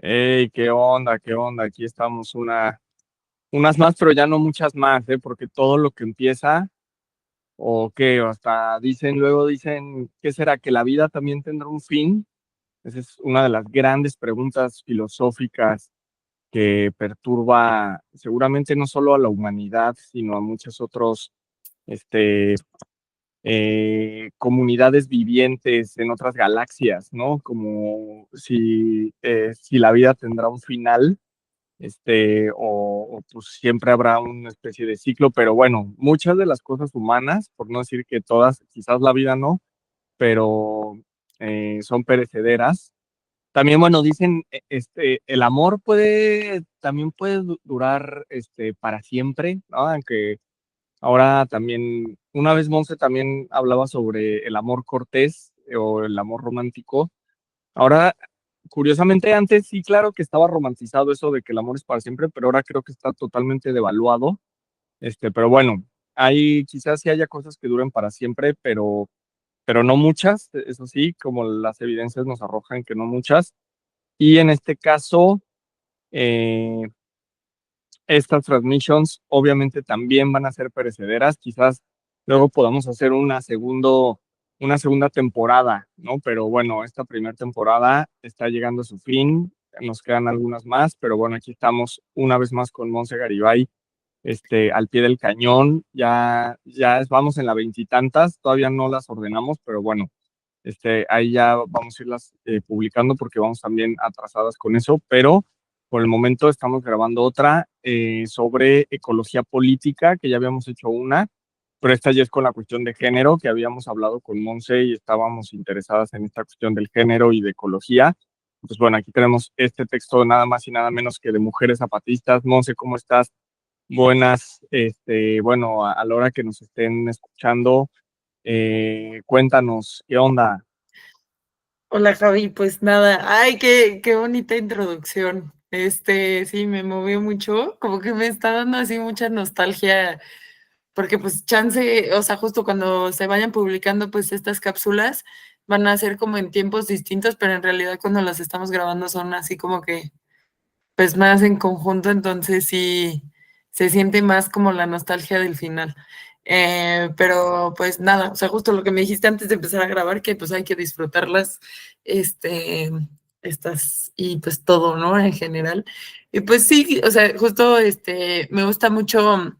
Hey, qué onda, qué onda. Aquí estamos unas más, pero ya no muchas más, ¿eh? Porque todo lo que empieza, o qué, o hasta luego dicen, ¿qué será? ¿Que la vida también tendrá un fin? Esa es una de las grandes preguntas filosóficas que perturba seguramente no solo a la humanidad, sino a muchos otros, este, comunidades vivientes en otras galaxias, ¿no? Como si la vida tendrá un final o pues siempre habrá una especie de ciclo, pero bueno, muchas de las cosas humanas, por no decir que todas, quizás la vida no, pero son perecederas. También, bueno, dicen, el amor también puede durar, para siempre, ¿no? Aunque ahora también, una vez Monse también hablaba sobre el amor cortés o el amor romántico. Ahora, curiosamente, antes sí, claro que estaba romantizado eso de que el amor es para siempre, pero ahora creo que está totalmente devaluado. Pero bueno, hay quizás sí haya cosas que duren para siempre, pero no muchas, eso sí, como las evidencias nos arrojan que no muchas. Y en este caso, eh, estas transmissions obviamente también van a ser perecederas. Quizás luego podamos hacer una segunda temporada, ¿no? Pero bueno, esta primera temporada está llegando a su fin. Nos quedan algunas más, pero bueno, aquí estamos una vez más con Monse Garibay, al pie del cañón. Vamos en la veintitantas, todavía no las ordenamos, pero bueno, ahí ya vamos a irlas publicando porque vamos también atrasadas con eso, pero por el momento estamos grabando otra sobre ecología política, que ya habíamos hecho una, pero esta ya es con la cuestión de género, que habíamos hablado con Monse y estábamos interesadas en esta cuestión del género y de ecología. Pues bueno, aquí tenemos este texto nada más y nada menos que de Mujeres Zapatistas. Monse, ¿cómo estás? Buenas, bueno, a la hora que nos estén escuchando, cuéntanos, ¿qué onda? Hola Javi, pues nada, ay, qué bonita introducción. Sí, me movió mucho, como que me está dando así mucha nostalgia, porque pues chance, o sea, justo cuando se vayan publicando pues estas cápsulas, van a ser como en tiempos distintos, pero en realidad cuando las estamos grabando son así como que pues más en conjunto, entonces sí se siente más como la nostalgia del final. Pero pues nada, o sea, justo lo que me dijiste antes de empezar a grabar, que pues hay que disfrutarlas, este, estas y pues todo, ¿no? En general. Y pues sí, o sea, justo me gusta mucho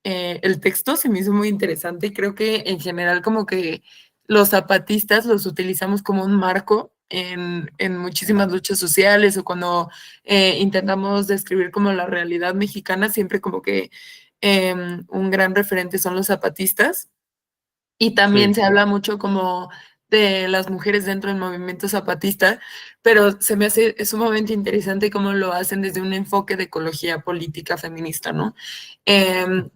el texto, se me hizo muy interesante y creo que en general como que los zapatistas los utilizamos como un marco en muchísimas luchas sociales o cuando intentamos describir como la realidad mexicana, siempre como que un gran referente son los zapatistas y también Sí. se habla mucho como de las mujeres dentro del movimiento zapatista, pero se me hace sumamente interesante cómo lo hacen desde un enfoque de ecología política feminista, ¿no?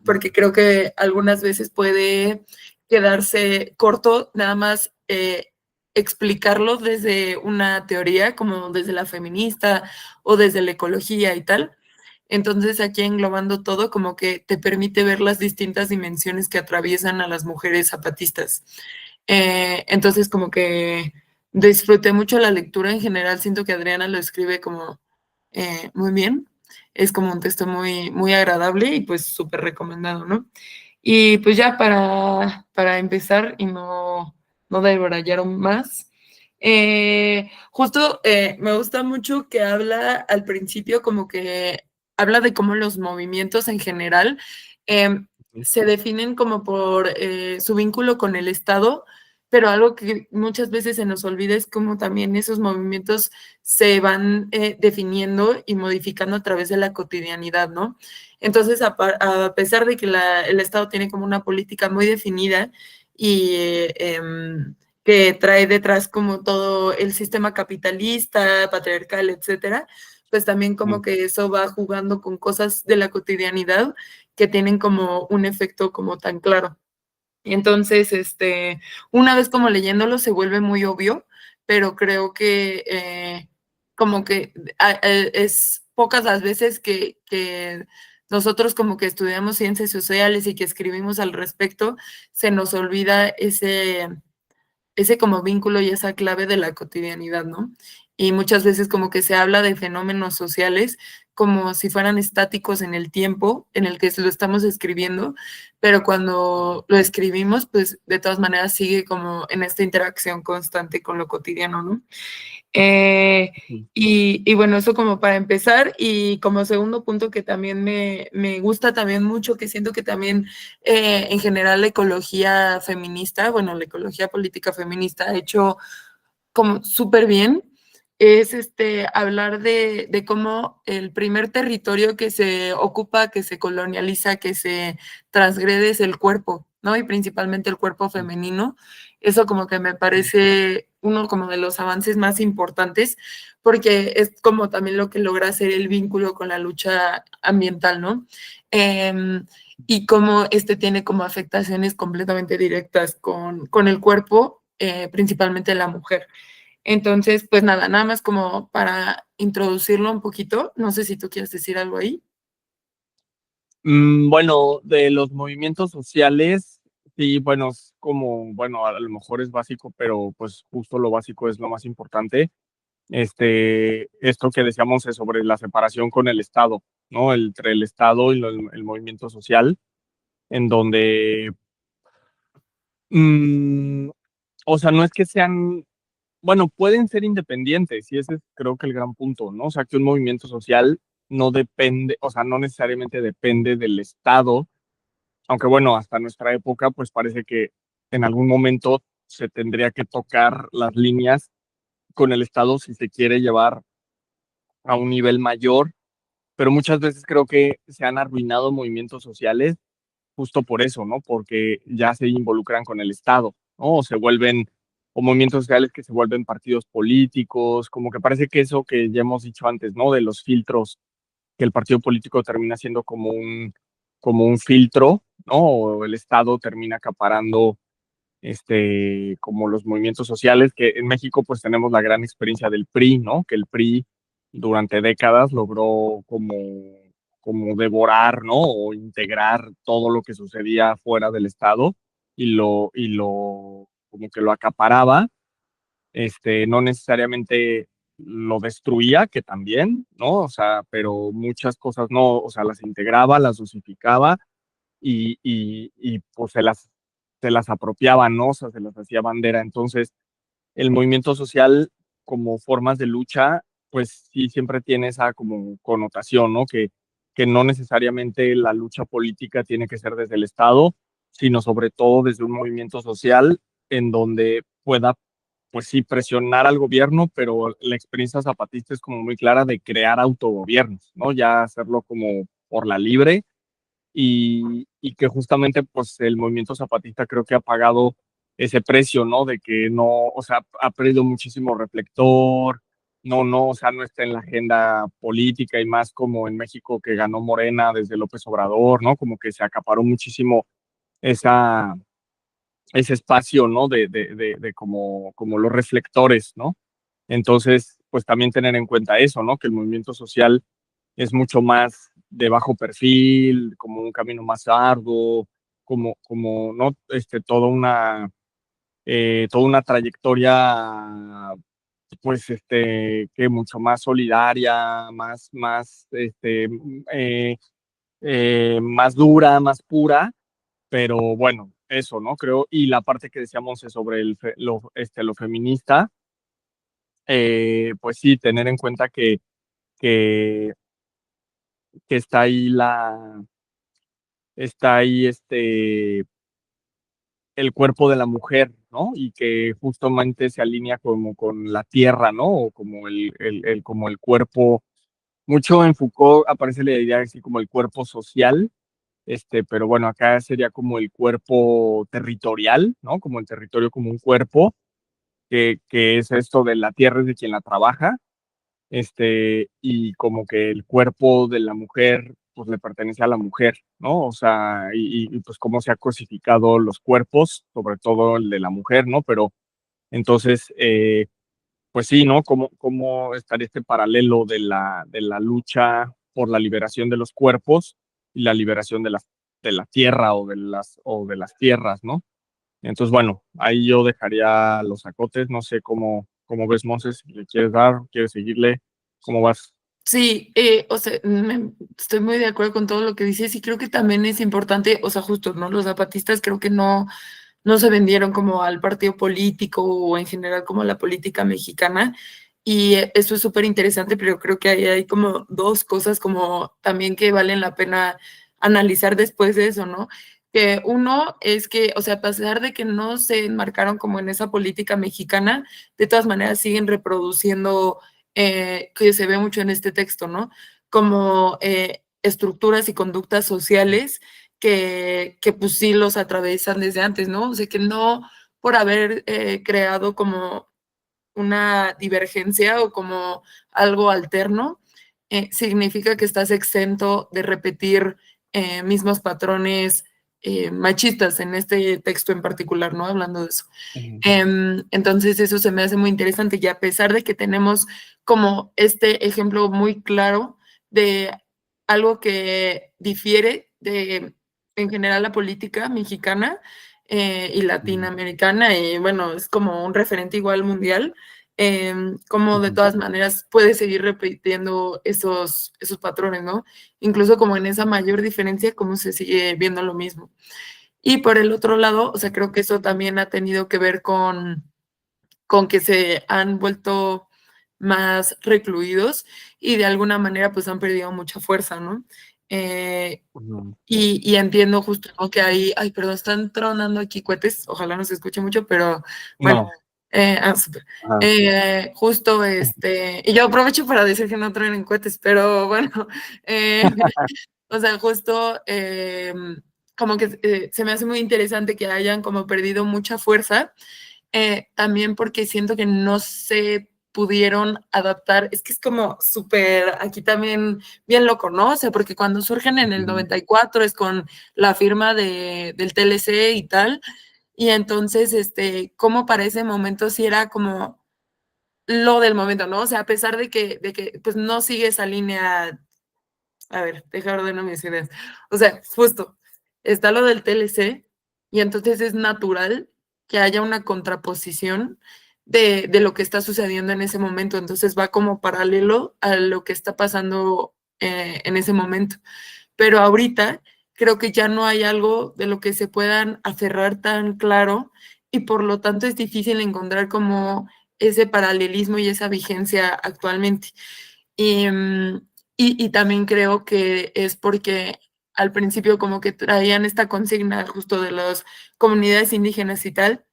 Porque creo que algunas veces puede quedarse corto nada más explicarlo desde una teoría, como desde la feminista o desde la ecología y tal. Entonces aquí englobando todo como que te permite ver las distintas dimensiones que atraviesan a las mujeres zapatistas. Entonces como que disfruté mucho la lectura en general, siento que Adriana lo escribe como muy bien, es como un texto muy agradable y pues súper recomendado, ¿no? Y pues ya para empezar y no debrayar más, justo me gusta mucho que habla al principio como que habla de cómo los movimientos en general eh, se definen como por su vínculo con el Estado, pero algo que muchas veces se nos olvida es cómo también esos movimientos se van definiendo y modificando a través de la cotidianidad, ¿no? Entonces, a pesar de que el Estado tiene como una política muy definida y que trae detrás como todo el sistema capitalista, patriarcal, etcétera, pues también como que eso va jugando con cosas de la cotidianidad que tienen como un efecto como tan claro. Entonces, una vez como leyéndolo se vuelve muy obvio, pero creo que como que es pocas las veces que nosotros como que estudiamos ciencias sociales y que escribimos al respecto, se nos olvida ese como vínculo y esa clave de la cotidianidad, ¿no? y muchas veces como que se habla de fenómenos sociales como si fueran estáticos en el tiempo en el que lo estamos escribiendo, pero cuando lo escribimos, pues de todas maneras sigue como en esta interacción constante con lo cotidiano, ¿no? Y bueno, eso como para empezar. Y como segundo punto que también me gusta también mucho, que siento que también en general la ecología feminista, bueno, la ecología política feminista ha hecho como súper bien, es hablar de cómo el primer territorio que se ocupa, que se colonializa, que se transgrede es el cuerpo, ¿no? Y principalmente el cuerpo femenino. Eso como que me parece uno como de los avances más importantes, porque es como también lo que logra hacer el vínculo con la lucha ambiental, ¿no? Y cómo tiene como afectaciones completamente directas con el cuerpo, principalmente la mujer. Entonces, pues nada más como para introducirlo un poquito. No sé si tú quieres decir algo ahí. Bueno, de los movimientos sociales, sí, bueno, es como, bueno, a lo mejor es básico, pero pues justo lo básico es lo más importante. Esto que decíamos es sobre la separación con el Estado, ¿no? Entre el Estado y el movimiento social, en donde, mm, o sea, no es que sean, bueno, pueden ser independientes, y ese es creo que el gran punto, ¿no? O sea, que un movimiento social no depende, o sea, no necesariamente depende del Estado, aunque bueno, hasta nuestra época, pues parece que en algún momento se tendría que tocar las líneas con el Estado si se quiere llevar a un nivel mayor, pero muchas veces creo que se han arruinado movimientos sociales justo por eso, ¿no? Porque ya se involucran con el Estado, ¿no? O se vuelven, o movimientos sociales que se vuelven partidos políticos, como que parece que eso que ya hemos dicho antes, ¿no? De los filtros, que el partido político termina siendo como un filtro, ¿no? O el Estado termina acaparando como los movimientos sociales, que en México pues tenemos la gran experiencia del PRI, ¿no? Que el PRI durante décadas logró como devorar, ¿no? O integrar todo lo que sucedía fuera del Estado como que lo acaparaba, no necesariamente lo destruía, que también, ¿no? O sea, pero muchas cosas no, o sea, las integraba, las dosificaba y pues se las apropiaban, ¿no? O sea, se las hacía bandera. Entonces, el movimiento social como formas de lucha, pues sí siempre tiene esa como connotación, ¿no? Que no necesariamente la lucha política tiene que ser desde el Estado, sino sobre todo desde un movimiento social en donde pueda, pues sí, presionar al gobierno, pero la experiencia zapatista es como muy clara de crear autogobiernos, ¿no? Ya hacerlo como por la libre y que justamente pues el movimiento zapatista creo que ha pagado ese precio, ¿no? De que no, o sea, ha perdido muchísimo reflector, no, o sea, no está en la agenda política y más como en México que ganó Morena desde López Obrador, ¿no? Como que se acaparó muchísimo esa, ese espacio, ¿no? De como los reflectores, ¿no? Entonces, pues también tener en cuenta eso, ¿no? Que el movimiento social es mucho más de bajo perfil, como un camino más arduo, ¿no? Toda una trayectoria, pues, que mucho más solidaria, más dura, más pura, pero bueno, eso, ¿no? Creo, y la parte que decíamos es sobre lo feminista, pues sí, tener en cuenta que, que está ahí el cuerpo de la mujer, ¿no? Y que justamente se alinea como con la tierra, ¿no? O como como el cuerpo, mucho en Foucault aparece la idea así como el cuerpo social, pero bueno, acá sería como el cuerpo territorial, ¿no? Como el territorio como un cuerpo, que es esto de la tierra es de quien la trabaja, y como que el cuerpo de la mujer, pues le pertenece a la mujer, ¿no? O sea, pues cómo se ha cosificado los cuerpos, sobre todo el de la mujer, ¿no? Pero entonces, pues sí, ¿no? ¿Cómo estaría este paralelo de la lucha por la liberación de los cuerpos y la liberación de la tierra o de las tierras, ¿no? Entonces, bueno, ahí yo dejaría los acotes, no sé ¿Cómo ves, Monses? ¿Le quieres dar? ¿Quieres seguirle? ¿Cómo vas? Sí, o sea, estoy muy de acuerdo con todo lo que dices y creo que también es importante, o sea, justo, ¿no? Los zapatistas creo que no se vendieron como al partido político o en general como a la política mexicana. Y eso es súper interesante, pero creo que ahí hay como dos cosas como también que valen la pena analizar después de eso, ¿no? Que uno es que, o sea, a pesar de que no se enmarcaron como en esa política mexicana, de todas maneras siguen reproduciendo, que se ve mucho en este texto, ¿no? Como estructuras y conductas sociales que pues sí los atraviesan desde antes, ¿no? O sea, que no por haber creado como una divergencia o como algo alterno, significa que estás exento de repetir mismos patrones machistas en este texto en particular, ¿no? Hablando de eso. Ujú, Entonces eso se me hace muy interesante y a pesar de que tenemos como este ejemplo muy claro de algo que difiere de en general la política mexicana y ujú, latinoamericana y bueno, es como un referente igual mundial, como de ujú, todas maneras puede seguir repitiendo esos patrones, ¿no? Incluso como en esa mayor diferencia, como se sigue viendo lo mismo. Y por el otro lado, o sea, creo que eso también ha tenido que ver con que se han vuelto más recluidos y de alguna manera pues han perdido mucha fuerza, ¿no? Eh, ujú. y entiendo justo, ¿no? Que hay, ay, perdón, están tronando aquí cohetes, ojalá no se escuche mucho, pero bueno, No. súper. Ajá. Justo y yo aprovecho para decir que no truenen cohetes, pero bueno, eh, o sea, justo como que se me hace muy interesante que hayan como perdido mucha fuerza, también porque siento que no se pudieron adaptar, es que es como súper, aquí también bien loco, ¿no? O sea, porque cuando surgen en el Ujú, 94 es con la firma del TLC y tal, y entonces, como para ese momento sí era como lo del momento, ¿no? O sea, a pesar de que pues no sigue esa línea, a ver, deja ordeno mis ideas. O sea, justo, está lo del TLC y entonces es natural que haya una contraposición de lo que está sucediendo en ese momento. Entonces va como paralelo a lo que está pasando en ese momento. Pero ahorita creo que ya no hay algo de lo que se puedan aferrar tan claro y por lo tanto es difícil encontrar como ese paralelismo y esa vigencia actualmente. Y, y también creo que es porque al principio como que traían esta consigna justo de las comunidades indígenas y tal,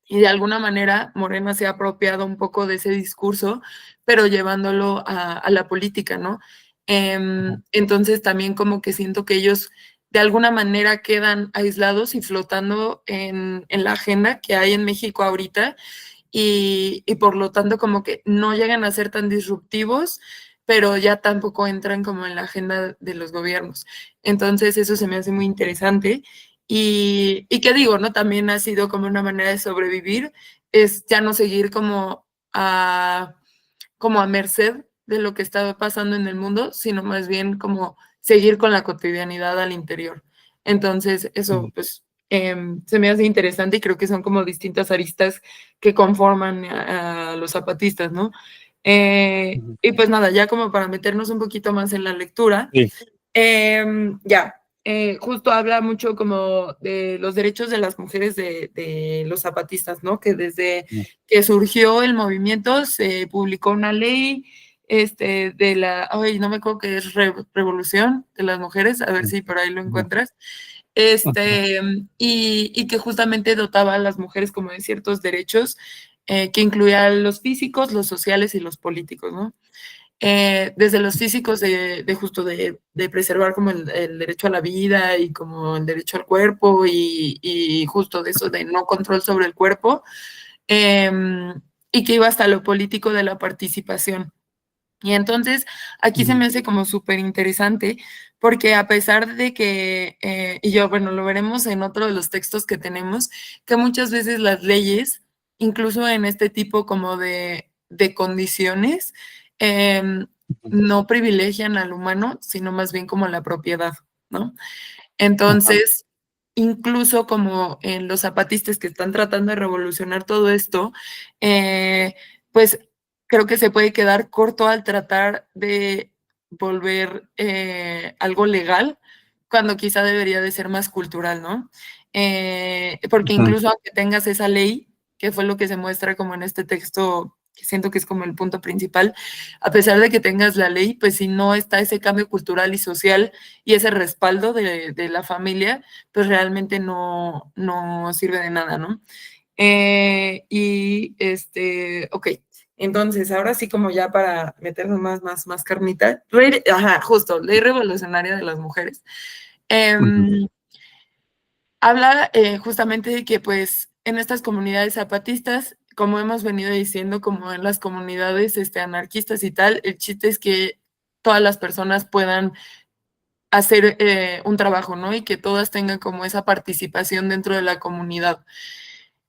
y de alguna manera Morena se ha apropiado un poco de ese discurso, pero llevándolo a la política, ¿no? ujú, Entonces también como que siento que ellos de alguna manera quedan aislados y flotando en la agenda que hay en México ahorita y por lo tanto como que no llegan a ser tan disruptivos, pero ya tampoco entran como en la agenda de los gobiernos. Entonces eso se me hace muy interesante. Y qué digo, ¿no? También ha sido como una manera de sobrevivir, es ya no seguir como a merced de lo que estaba pasando en el mundo, sino más bien como seguir con la cotidianidad al interior. Entonces, ujú, eso pues se me hace interesante y creo que son como distintas aristas que conforman a los zapatistas, ¿no? ujú. Y pues nada, ya como para meternos un poquito más en la lectura, Sí. ya, justo habla mucho como de los derechos de las mujeres de los zapatistas, ¿no? Que desde Ujú, que surgió el movimiento se publicó una ley de la, ay, no me acuerdo qué es Revolución de las Mujeres, a ver si por ahí lo ujú, encuentras, ujú, y que justamente dotaba a las mujeres como de ciertos derechos que incluían los físicos, los sociales y los políticos, ¿no? Desde los físicos de justo de preservar como el derecho a la vida y como el derecho al cuerpo y justo de eso de no control sobre el cuerpo, eh, y que iba hasta lo político de la participación. Y entonces aquí se ujú, me hace como súper interesante porque a pesar de que, y yo, bueno, lo veremos en otro de los textos que tenemos, que muchas veces las leyes, incluso en este tipo como de condiciones, em, ujú. no privilegian al humano, sino más bien como la propiedad, ¿no? Ajá. Entonces, incluso como en los zapatistas que están tratando de revolucionar todo esto, eh, pues creo que se puede quedar corto al tratar de volver algo legal, cuando quizá debería de ser más cultural, ¿no? Porque Ujú. incluso aunque tengas esa ley, que fue lo que se muestra como en este texto, que siento que es como el punto principal, a pesar de que tengas la ley, pues si no está ese cambio cultural y social y ese respaldo de la familia, pues realmente no sirve de nada, ¿no? Ok, entonces ahora sí como ya para meternos más carnita, ajá, justo, ley revolucionaria de las mujeres. Ujú. Habla justamente de que pues en estas comunidades zapatistas, como hemos venido diciendo, como en las comunidades anarquistas y tal, el chiste es que todas las personas puedan hacer un trabajo, ¿no? Y que todas tengan como esa participación dentro de la comunidad.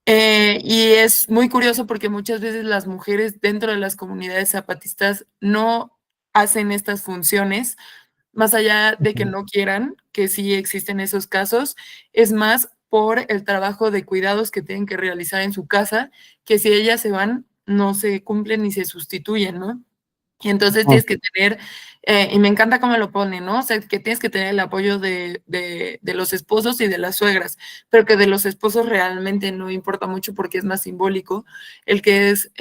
Y es muy curioso porque muchas veces las mujeres dentro de las comunidades zapatistas no hacen estas funciones, más allá de que Ujú. no quieran, que sí existen esos casos, es más por el trabajo de cuidados que tienen que realizar en su casa, que si ellas se van, no se cumplen ni se sustituyen, ¿no? Y entonces Ujú. tienes que tener, y me encanta cómo lo pone, ¿no? O sea, que tienes que tener el apoyo de los esposos y de las suegras, pero que de los esposos realmente no importa mucho porque es más simbólico. El que es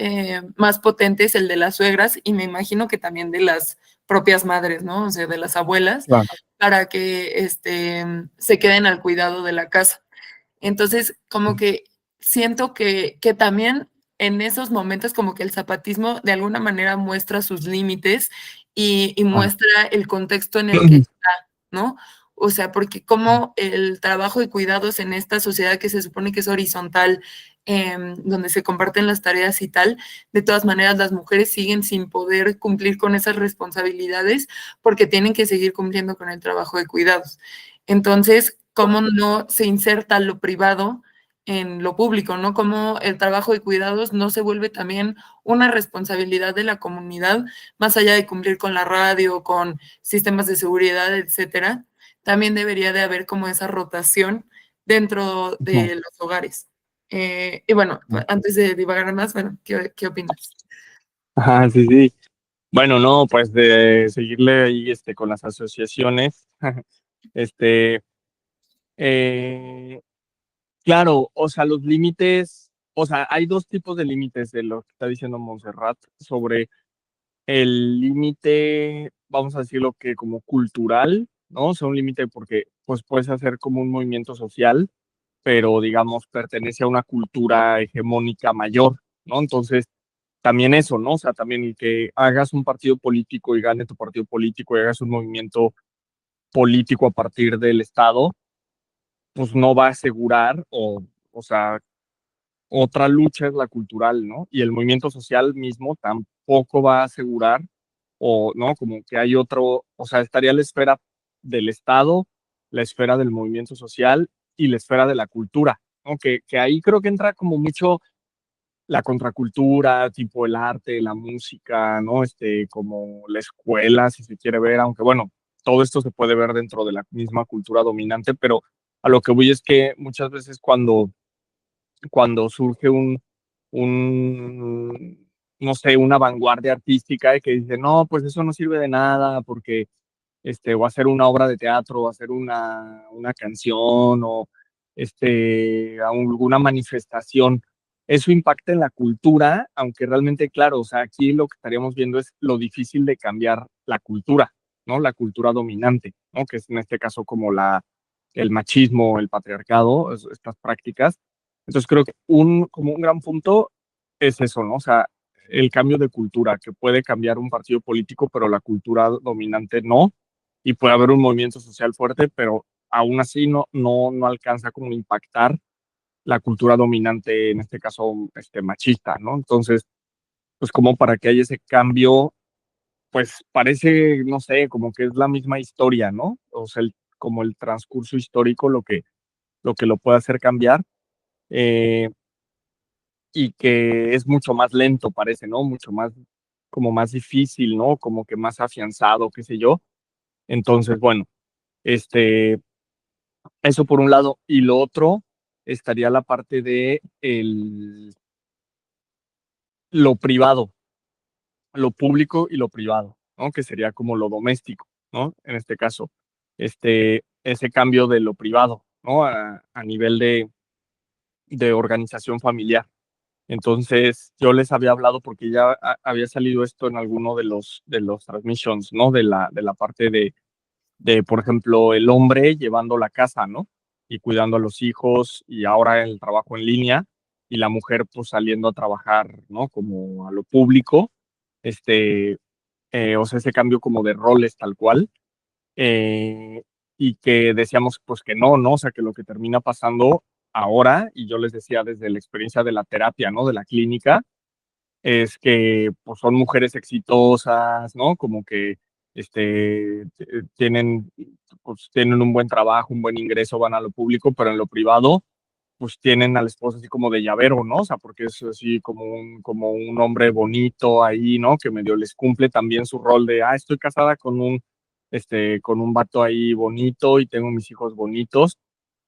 más potente es el de las suegras y me imagino que también de las propias madres, ¿no? O sea, de las abuelas, Claro. para que se queden al cuidado de la casa. Entonces, como que siento que también en esos momentos como que el zapatismo de alguna manera muestra sus límites y Claro. muestra el contexto en el que está, ¿no? O sea, porque como el trabajo de cuidados en esta sociedad que se supone que es horizontal, donde se comparten las tareas y tal, de todas maneras las mujeres siguen sin poder cumplir con esas responsabilidades porque tienen que seguir cumpliendo con el trabajo de cuidados. Entonces, ¿cómo no se inserta lo privado en lo público, ¿no? Cómo el trabajo de cuidados no se vuelve también una responsabilidad de la comunidad, más allá de cumplir con la radio, con sistemas de seguridad, etcétera. También debería de haber como esa rotación dentro Ujú. de los hogares. Y bueno, antes de divagar más, bueno, ¿qué opinas? Ajá, sí, sí. Bueno, no, pues de seguirle ahí con las asociaciones. Este, eh, claro, o sea, los límites, o sea, hay dos tipos de límites de lo que está diciendo Montserrat sobre el límite, vamos a decirlo que como cultural, ¿no? O sea, un límite porque pues puedes hacer como un movimiento social, pero digamos pertenece a una cultura hegemónica mayor, ¿no? Entonces, también eso, ¿no? O sea, también el que hagas un partido político y gane tu partido político y hagas un movimiento político a partir del Estado, pues no va a asegurar o sea, otra lucha es la cultural, ¿no? Y el movimiento social mismo tampoco va a asegurar, o, ¿no? Como que hay otro, o sea, estaría la esfera del Estado, la esfera del movimiento social y la esfera de la cultura, ¿no? Que ahí creo que entra como mucho la contracultura, tipo el arte, la música, ¿no? Como la escuela, si se quiere ver, aunque bueno, todo esto se puede ver dentro de la misma cultura dominante, pero a lo que voy es que muchas veces cuando surge no sé, una vanguardia artística y que dice, no, pues eso no sirve de nada porque, o hacer una obra de teatro, o hacer una canción, o alguna manifestación, eso impacta en la cultura, aunque realmente, claro, o sea, aquí lo que estaríamos viendo es lo difícil de cambiar la cultura, ¿no? La cultura dominante, ¿no? Que es en este caso como el machismo, el patriarcado, estas prácticas. Entonces creo que como un gran punto es eso, ¿no? O sea, el cambio de cultura, que puede cambiar un partido político, pero la cultura dominante no, y puede haber un movimiento social fuerte, pero aún así no alcanza como a impactar la cultura dominante, en este caso, machista, ¿no? Entonces, pues como para que haya ese cambio, pues parece, no sé, como que es la misma historia, ¿no? O sea, como el transcurso histórico lo que lo puede hacer cambiar. Eh, y que es mucho más lento, parece, ¿no? Mucho más, como más difícil, ¿no? Como que más afianzado, qué sé yo. Entonces, bueno, este, eso por un lado. Y lo otro estaría la parte de lo privado, lo público y lo privado, ¿no? Que sería como lo doméstico, ¿no? En este caso, ese cambio de lo privado, ¿no? A nivel de organización familiar. Entonces, yo les había hablado porque ya había salido esto en alguno de los transmissions, ¿no? De la parte por ejemplo, el hombre llevando la casa, ¿no? Y cuidando a los hijos y ahora el trabajo en línea y la mujer pues saliendo a trabajar, ¿no? Como a lo público, este, o sea, ese cambio como de roles tal cual, eh, y que decíamos pues que no, ¿no? O sea, que lo que termina pasando ahora, y yo les decía desde la experiencia de la terapia, ¿no? De la clínica, es que pues, son mujeres exitosas, ¿no? Como que tienen, pues, tienen un buen trabajo, un buen ingreso, van a lo público, pero en lo privado, pues tienen al esposo así como de llavero, ¿no? O sea, porque es así como un hombre bonito ahí, ¿no? Que medio les cumple también su rol de, estoy casada con un vato ahí bonito y tengo mis hijos bonitos,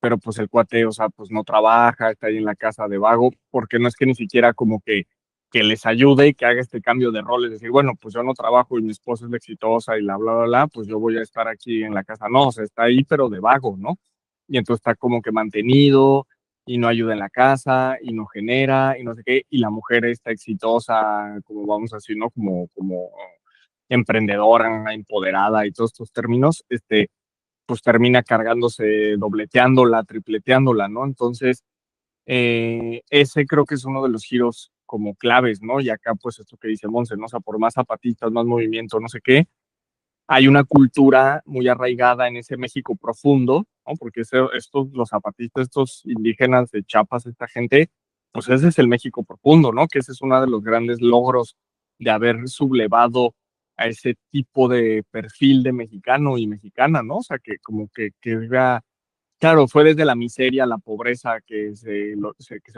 pero pues el cuate, o sea, pues no trabaja, está ahí en la casa de vago, porque no es que ni siquiera como que les ayude y que haga este cambio de roles, decir, bueno, pues yo no trabajo y mi esposa es la exitosa y la bla, bla, bla, pues yo voy a estar aquí en la casa. No, o sea, está ahí, pero de vago, ¿no? Y entonces está como que mantenido y no ayuda en la casa y no genera y no sé qué, y la mujer está exitosa, como vamos a decir, ¿no? Como emprendedora, empoderada y todos estos términos, pues termina cargándose, dobleteándola, tripleteándola, ¿no? Entonces, ese creo que es uno de los giros como claves, ¿no? Y acá, pues esto que dice Monse, ¿no? O sea, por más zapatistas, más movimiento, no sé qué, hay una cultura muy arraigada en ese México profundo, ¿no? Porque estos, los zapatistas, estos indígenas de Chiapas, esta gente, pues ese es el México profundo, ¿no? Que ese es uno de los grandes logros de haber sublevado a ese tipo de perfil de mexicano y mexicana, ¿no? O sea, que como que era, claro, fue desde la miseria, la pobreza que se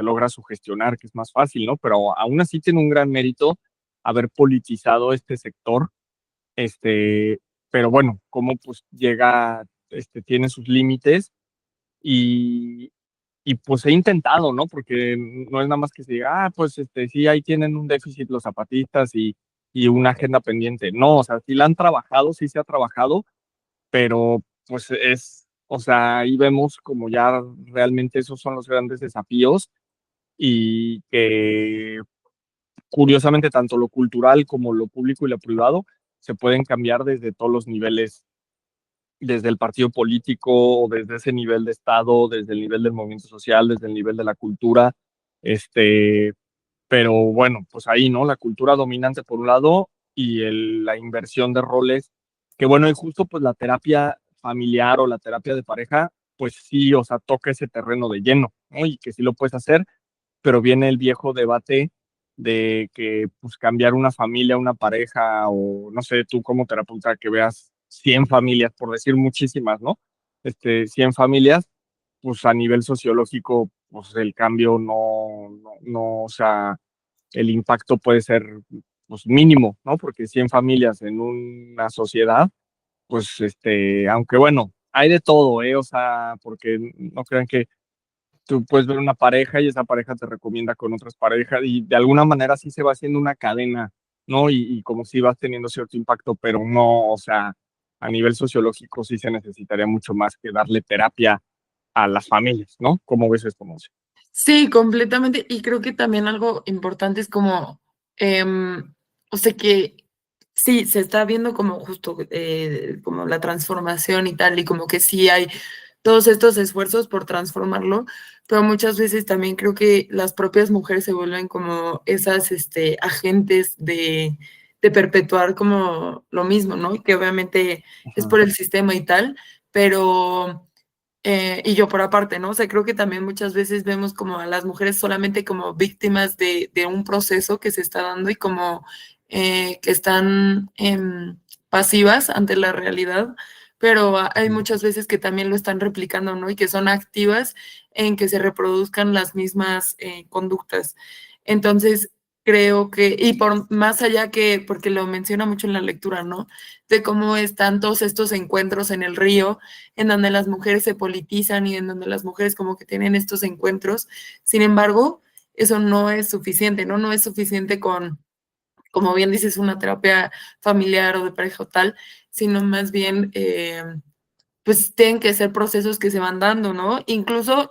logra sugestionar, que es más fácil, ¿no? Pero aún así tiene un gran mérito haber politizado este sector, este, pero bueno, cómo pues llega, tiene sus límites y, y pues he intentado, ¿no? Porque no es nada más que se diga, pues sí, ahí tienen un déficit los zapatistas y una agenda pendiente. No, o sea, sí la han trabajado, sí se ha trabajado, pero pues o sea, ahí vemos como ya realmente esos son los grandes desafíos y que curiosamente tanto lo cultural como lo público y lo privado se pueden cambiar desde todos los niveles, desde el partido político, desde ese nivel de Estado, desde el nivel del movimiento social, desde el nivel de la cultura, este, pero bueno, pues ahí, ¿no? La cultura dominante por un lado y la inversión de roles, que bueno, y justo pues la terapia familiar o la terapia de pareja, pues sí, o sea, toca ese terreno de lleno, ¿no? Y que sí lo puedes hacer, pero viene el viejo debate de que pues cambiar una familia, una pareja o no sé, tú como terapeuta que veas 100 familias, por decir muchísimas, ¿no? 100 familias, pues a nivel sociológico, pues el cambio o sea, el impacto puede ser pues mínimo, ¿no? Porque 100 familias en una sociedad, pues aunque bueno, hay de todo, ¿eh? O sea, porque no crean que tú puedes ver una pareja y esa pareja te recomienda con otras parejas y de alguna manera sí se va haciendo una cadena, ¿no? Y como si vas teniendo cierto impacto, pero no, o sea, a nivel sociológico sí se necesitaría mucho más que darle terapia a las familias, ¿no? ¿Cómo ves esto, Monse? Sí, completamente. Y creo que también algo importante es como, o sea, que sí, se está viendo como justo como la transformación y tal, y como que sí hay todos estos esfuerzos por transformarlo, pero muchas veces también creo que las propias mujeres se vuelven como esas agentes de perpetuar como lo mismo, ¿no? Y que obviamente es Ajá. por el sistema y tal, pero y yo por aparte, ¿no? O sea, creo que también muchas veces vemos como a las mujeres solamente como víctimas de un proceso que se está dando y como que están pasivas ante la realidad, pero hay muchas veces que también lo están replicando, ¿no? Y que son activas en que se reproduzcan las mismas conductas. Entonces, creo que, y por más allá que, porque lo menciona mucho en la lectura, ¿no? De cómo están todos estos encuentros en el río en donde las mujeres se politizan y en donde las mujeres como que tienen estos encuentros. Sin embargo, eso no es suficiente, ¿no? No es suficiente con, como bien dices, una terapia familiar o de pareja o tal, sino más bien pues tienen que ser procesos que se van dando, ¿no? Incluso,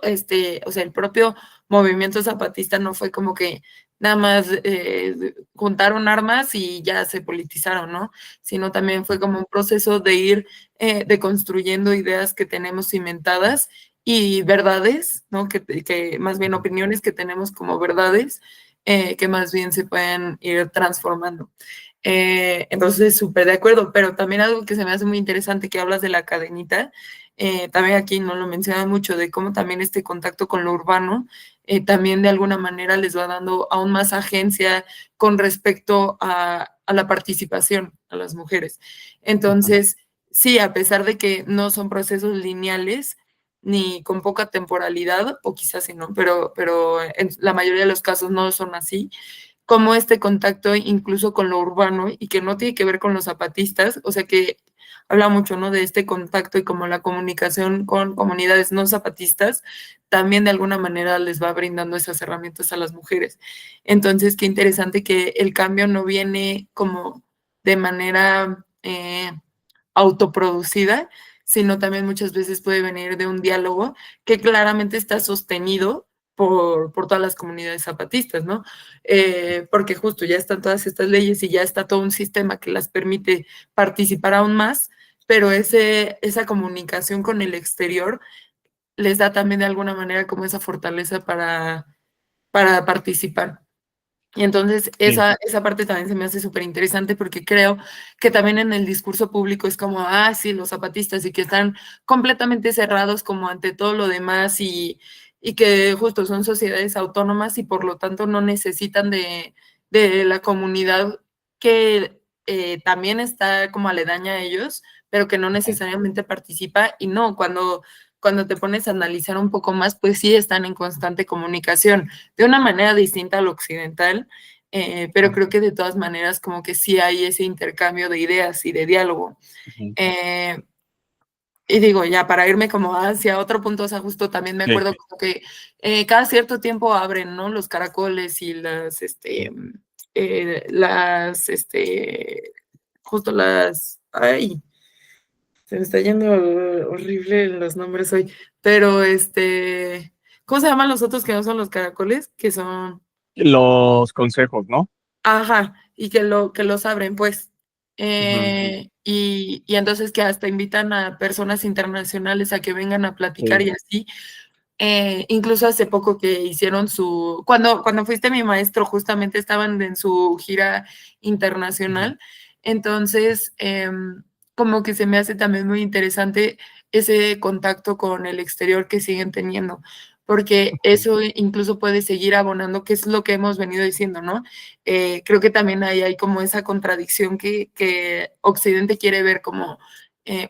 o sea, el propio movimiento zapatista no fue como que nada más juntaron armas y ya se politizaron, ¿no? Sino también fue como un proceso de ir deconstruyendo ideas que tenemos cimentadas y verdades, ¿no? Que más bien opiniones que tenemos como verdades, que más bien se pueden ir transformando. Entonces, súper de acuerdo, pero también algo que se me hace muy interesante que hablas de la cadenita, también aquí no lo mencionan mucho, de cómo también este contacto con lo urbano también de alguna manera les va dando aún más agencia con respecto a la participación a las mujeres. Entonces, sí, a pesar de que no son procesos lineales, ni con poca temporalidad, o quizás sí, ¿no? Pero en la mayoría de los casos no son así, como este contacto incluso con lo urbano y que no tiene que ver con los zapatistas, o sea que habla mucho, ¿no? De este contacto y como la comunicación con comunidades no zapatistas, también de alguna manera les va brindando esas herramientas a las mujeres. Entonces, qué interesante que el cambio no viene como de manera autoproducida, sino también muchas veces puede venir de un diálogo que claramente está sostenido por todas las comunidades zapatistas, ¿no? Porque justo ya están todas estas leyes y ya está todo un sistema que las permite participar aún más, pero esa comunicación con el exterior les da también de alguna manera como esa fortaleza para participar. Y entonces Sí, esa parte también se me hace súper interesante porque creo que también en el discurso público es como, ah, sí, los zapatistas y que están completamente cerrados como ante todo lo demás y que justo son sociedades autónomas y por lo tanto no necesitan de la comunidad que también está como aledaña a ellos, pero que no necesariamente participa. Y no, cuando te pones a analizar un poco más, pues sí están en constante comunicación de una manera distinta al occidental, pero creo que de todas maneras como que sí hay ese intercambio de ideas y de diálogo. Eh, y digo, ya para irme como hacia otro punto, o sea, justo también me sí, acuerdo como que cada cierto tiempo abren, ¿no? Los caracoles y justo ay, se me está yendo horrible los nombres hoy, pero ¿cómo se llaman los otros que no son los caracoles? Que son, los consejos, ¿no? ajá, y que los abren, pues. Ujú. Y entonces que hasta invitan a personas internacionales a que vengan a platicar Sí, y así. Incluso hace poco que hicieron cuando fuiste mi maestro, justamente estaban en su gira ujú, internacional, entonces como que se me hace también muy interesante ese contacto con el exterior que siguen teniendo, porque eso incluso puede seguir abonando, que es lo que hemos venido diciendo, ¿no? Creo que también ahí hay como esa contradicción que Occidente quiere ver como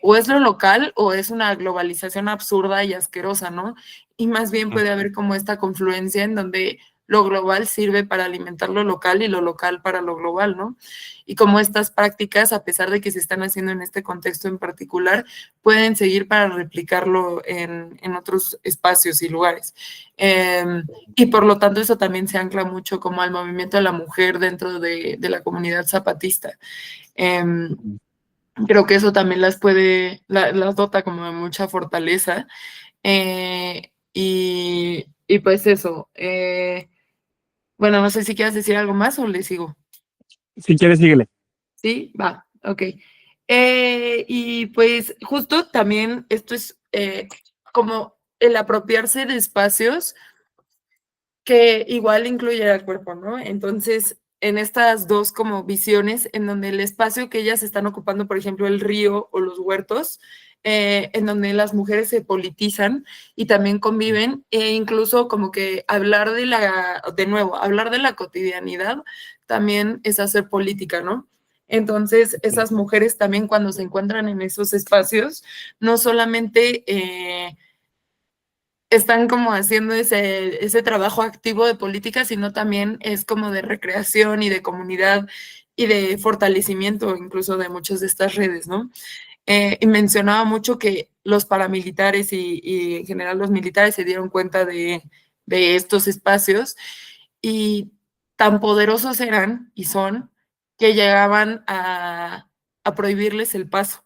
o es lo local o es una globalización absurda y asquerosa, ¿no? Y más bien ujú, puede haber como esta confluencia en donde lo global sirve para alimentar lo local y lo local para lo global, ¿no? Y como estas prácticas, a pesar de que se están haciendo en este contexto en particular, pueden seguir para replicarlo en otros espacios y lugares. Y por lo tanto eso también se ancla mucho como al movimiento de la mujer dentro de la comunidad zapatista. Eh, ujú. Creo que eso también las dota como de mucha fortaleza. Y pues eso. Bueno, no sé si quieres decir algo más o le sigo. Si quieres, síguele. Sí, va, ok. Y pues justo también esto es como el apropiarse de espacios que igual incluye al cuerpo, ¿no? Entonces, en estas dos como visiones, en donde el espacio que ellas están ocupando, por ejemplo, el río o los huertos, en donde las mujeres se politizan y también conviven, e incluso como que hablar de nuevo, hablar de la cotidianidad también es hacer política, ¿no? Entonces, esas mujeres también cuando se encuentran en esos espacios, no solamente están como haciendo ese trabajo activo de política, sino también es como de recreación y de comunidad y de fortalecimiento incluso de muchas de estas redes, ¿no? Y mencionaba mucho que los paramilitares y en general los militares se dieron cuenta de estos espacios y tan poderosos eran y son que llegaban a prohibirles el paso.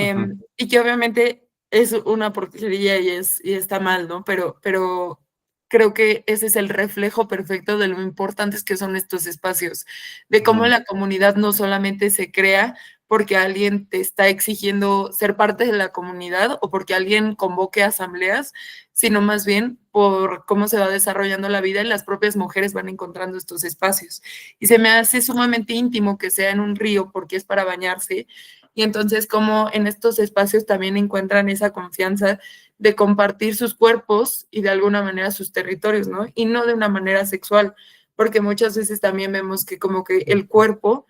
Ujú, Y que obviamente es una porquería y está mal, ¿no? Pero creo que ese es el reflejo perfecto de lo importantes que son estos espacios, de cómo ujú, la comunidad no solamente se crea porque alguien te está exigiendo ser parte de la comunidad o porque alguien convoque asambleas, sino más bien por cómo se va desarrollando la vida y las propias mujeres van encontrando estos espacios. Y se me hace sumamente íntimo que sea en un río porque es para bañarse y entonces como en estos espacios también encuentran esa confianza de compartir sus cuerpos y de alguna manera sus territorios, ¿no? Y no de una manera sexual, porque muchas veces también vemos que como que el cuerpo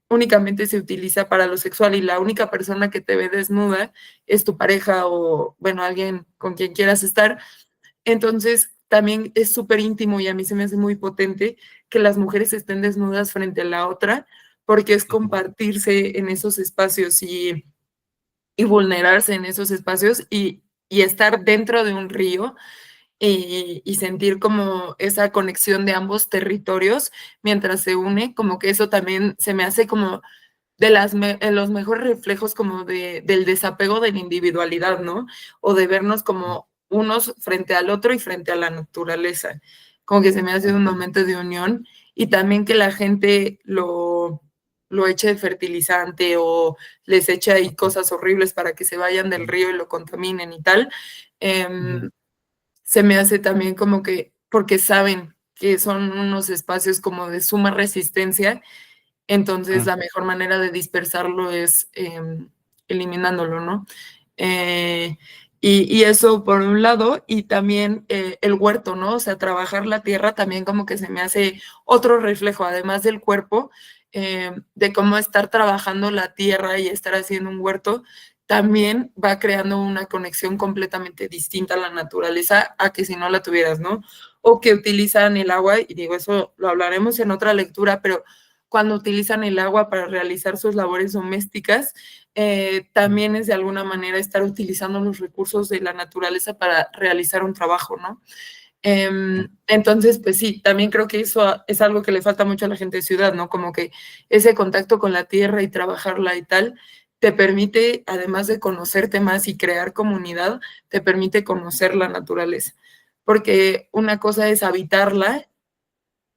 únicamente se utiliza para lo sexual y la única persona que te ve desnuda es tu pareja o, bueno, alguien con quien quieras estar. Entonces, también es súper íntimo y a mí se me hace muy potente que las mujeres estén desnudas frente a la otra, porque es ujú, compartirse en esos espacios y vulnerarse en esos espacios y estar dentro de un río y sentir como esa conexión de ambos territorios mientras se une, como que eso también se me hace como los mejores reflejos como del desapego de la individualidad, ¿no? O de vernos como unos frente al otro y frente a la naturaleza. Como que se me hace un momento de unión y también que la gente lo eche de fertilizante o les eche ahí cosas horribles para que se vayan del río y lo contaminen y tal. ujú, Se me hace también como que, porque saben que son unos espacios como de suma resistencia, entonces ujú, la mejor manera de dispersarlo es eliminándolo, ¿no? Eh, y eso por un lado, y también el huerto, ¿no? O sea, trabajar la tierra también como que se me hace otro reflejo, además del cuerpo, de cómo estar trabajando la tierra y estar haciendo un huerto, también va creando una conexión completamente distinta a la naturaleza a que si no la tuvieras, ¿no? O que utilizan el agua, y digo, eso lo hablaremos en otra lectura, pero cuando utilizan el agua para realizar sus labores domésticas, también es de alguna manera estar utilizando los recursos de la naturaleza para realizar un trabajo, ¿no? Entonces, pues sí, también creo que eso es algo que le falta mucho a la gente de ciudad, ¿no? Como que ese contacto con la tierra y trabajarla y tal, te permite, además de conocerte más y crear comunidad, te permite conocer la naturaleza. Porque una cosa es habitarla,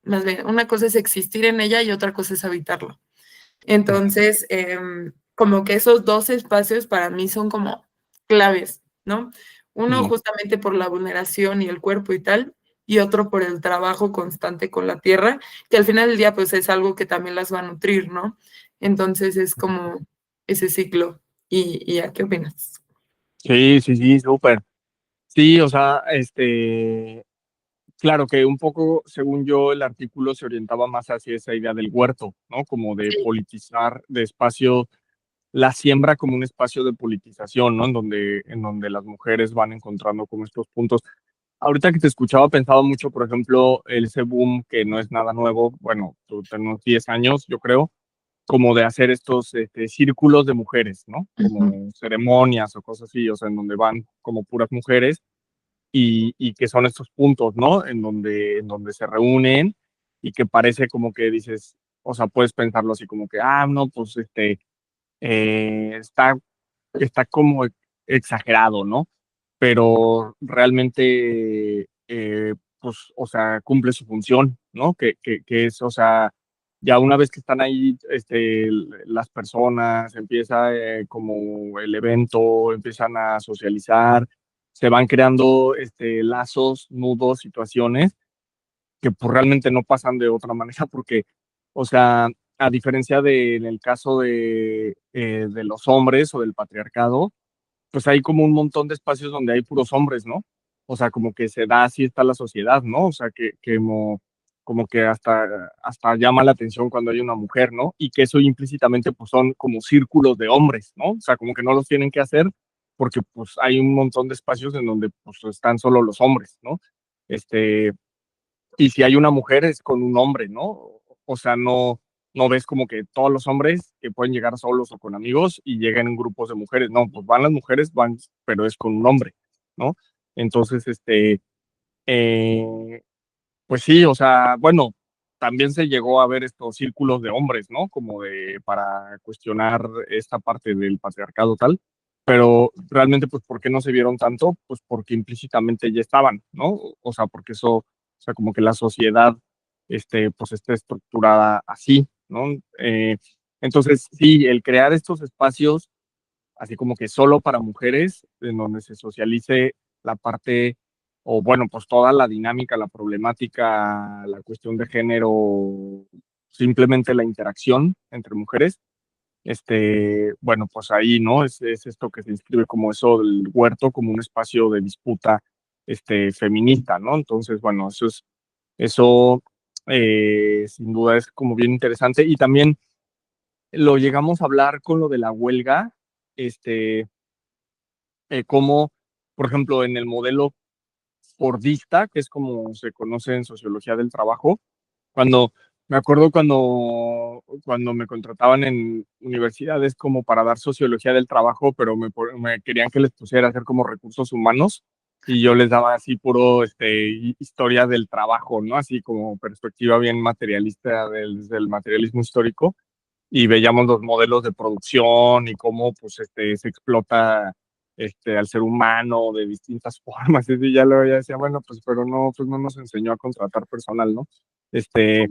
más bien, una cosa es existir en ella y otra cosa es habitarla. Entonces, como que esos dos espacios para mí son como claves, ¿no? Uno ujú. justamente por la vulneración y el cuerpo y tal, y otro por el trabajo constante con la tierra, que al final del día pues es algo que también las va a nutrir, ¿no? Entonces es como ese ciclo. ¿Y a qué opinas? Sí, sí, sí, súper. Sí, o sea, claro que un poco, según yo, el artículo se orientaba más hacia esa idea del huerto, ¿no? Como de Sí, politizar, de espacio, la siembra como un espacio de politización, ¿no? En donde las mujeres van encontrando como estos puntos. Ahorita que te escuchaba, pensaba mucho, por ejemplo, ese boom que no es nada nuevo, bueno, unos 10 años, yo creo, como de hacer estos círculos de mujeres, ¿no? ujú, Como ceremonias o cosas así, o sea, en donde van como puras mujeres y que son estos puntos, ¿no? En donde se reúnen y que parece como que dices, o sea, puedes pensarlo así como que, no, pues está como exagerado, ¿no? Pero realmente, pues, o sea, cumple su función, ¿no? Que es, o sea, ya una vez que están ahí, las personas, empieza como el evento, empiezan a socializar, se van creando lazos, nudos, situaciones que pues realmente no pasan de otra manera porque, o sea, a diferencia de en el caso de los hombres o del patriarcado, pues hay como un montón de espacios donde hay puros hombres, ¿no? O sea, como que se da, así está la sociedad, ¿no? O sea, como que hasta llama la atención cuando hay una mujer, ¿no? Y que eso implícitamente pues son como círculos de hombres, ¿no? O sea, como que no los tienen que hacer porque pues hay un montón de espacios en donde pues están solo los hombres, ¿no? Este, y si hay una mujer es con un hombre, ¿no? O sea, no ves como que todos los hombres que pueden llegar solos o con amigos y llegan en grupos de mujeres, no, pues van las mujeres, van, pero es con un hombre, ¿no? Entonces, eh, Pues sí, o sea, bueno, también se llegó a ver estos círculos de hombres, ¿no? Como de para cuestionar esta parte del patriarcado tal, pero realmente, pues, ¿por qué no se vieron tanto? Pues porque implícitamente ya estaban, ¿no? O sea, porque eso, o sea, como que la sociedad, pues, está estructurada así, ¿no? Entonces, sí, el crear estos espacios así como que solo para mujeres, en donde se socialice la parte, o bueno, pues toda la dinámica, la problemática, la cuestión de género, simplemente la interacción entre mujeres, bueno, pues ahí, ¿no? Es esto que se inscribe como eso del huerto, como un espacio de disputa, feminista, ¿no? Entonces, bueno, eso, sin duda es como bien interesante. Y también lo llegamos a hablar con lo de la huelga, este, como, por ejemplo, en el modelo Fordista, que es como se conoce en sociología del trabajo, cuando me acuerdo cuando me contrataban en universidades como para dar sociología del trabajo, pero me querían que les pusiera a hacer como recursos humanos y yo les daba así puro historia del trabajo, ¿no? Así como perspectiva bien materialista del materialismo histórico y veíamos los modelos de producción y cómo pues se explota al ser humano de distintas formas. Y ya lo ya decía, bueno, pero no, pues no nos enseñó a contratar personal, ¿no? Este,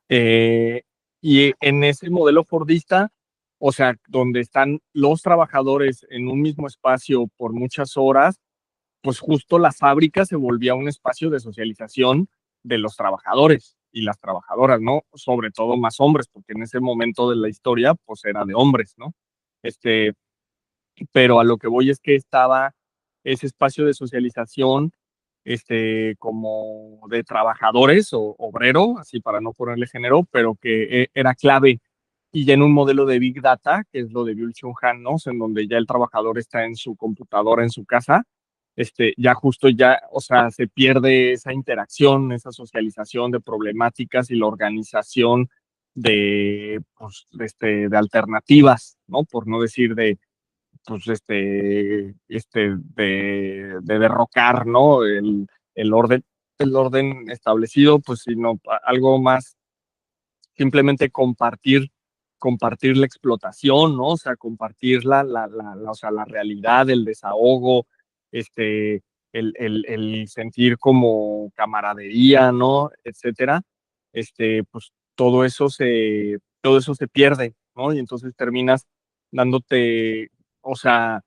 eh, y en ese modelo fordista, o sea, donde están los trabajadores en un mismo espacio por muchas horas, pues justo la fábrica se volvía un espacio de socialización de los trabajadores y las trabajadoras, ¿no? Sobre todo más hombres, porque en ese momento de la historia, pues era de hombres, ¿no? Este, pero a lo que voy es que estaba ese espacio de socialización, como de trabajadores o obrero, así para no ponerle género, pero que era clave. Y ya en un modelo de Big Data, que es lo de Byung-Chul Han, ¿no? En donde ya el trabajador está en su computadora, en su casa, ya justo ya, o sea, se pierde esa interacción, esa socialización de problemáticas y la organización de, pues, de alternativas, ¿no? Por no decir de, pues, de derrocar, ¿no? El orden, el orden establecido, pues, sino algo más simplemente compartir la explotación, ¿no? O sea, compartir o sea, la realidad, el desahogo, el sentir como camaradería, ¿no? Etcétera. Pues todo eso se pierde, ¿no? Y entonces terminas dándote, o sea,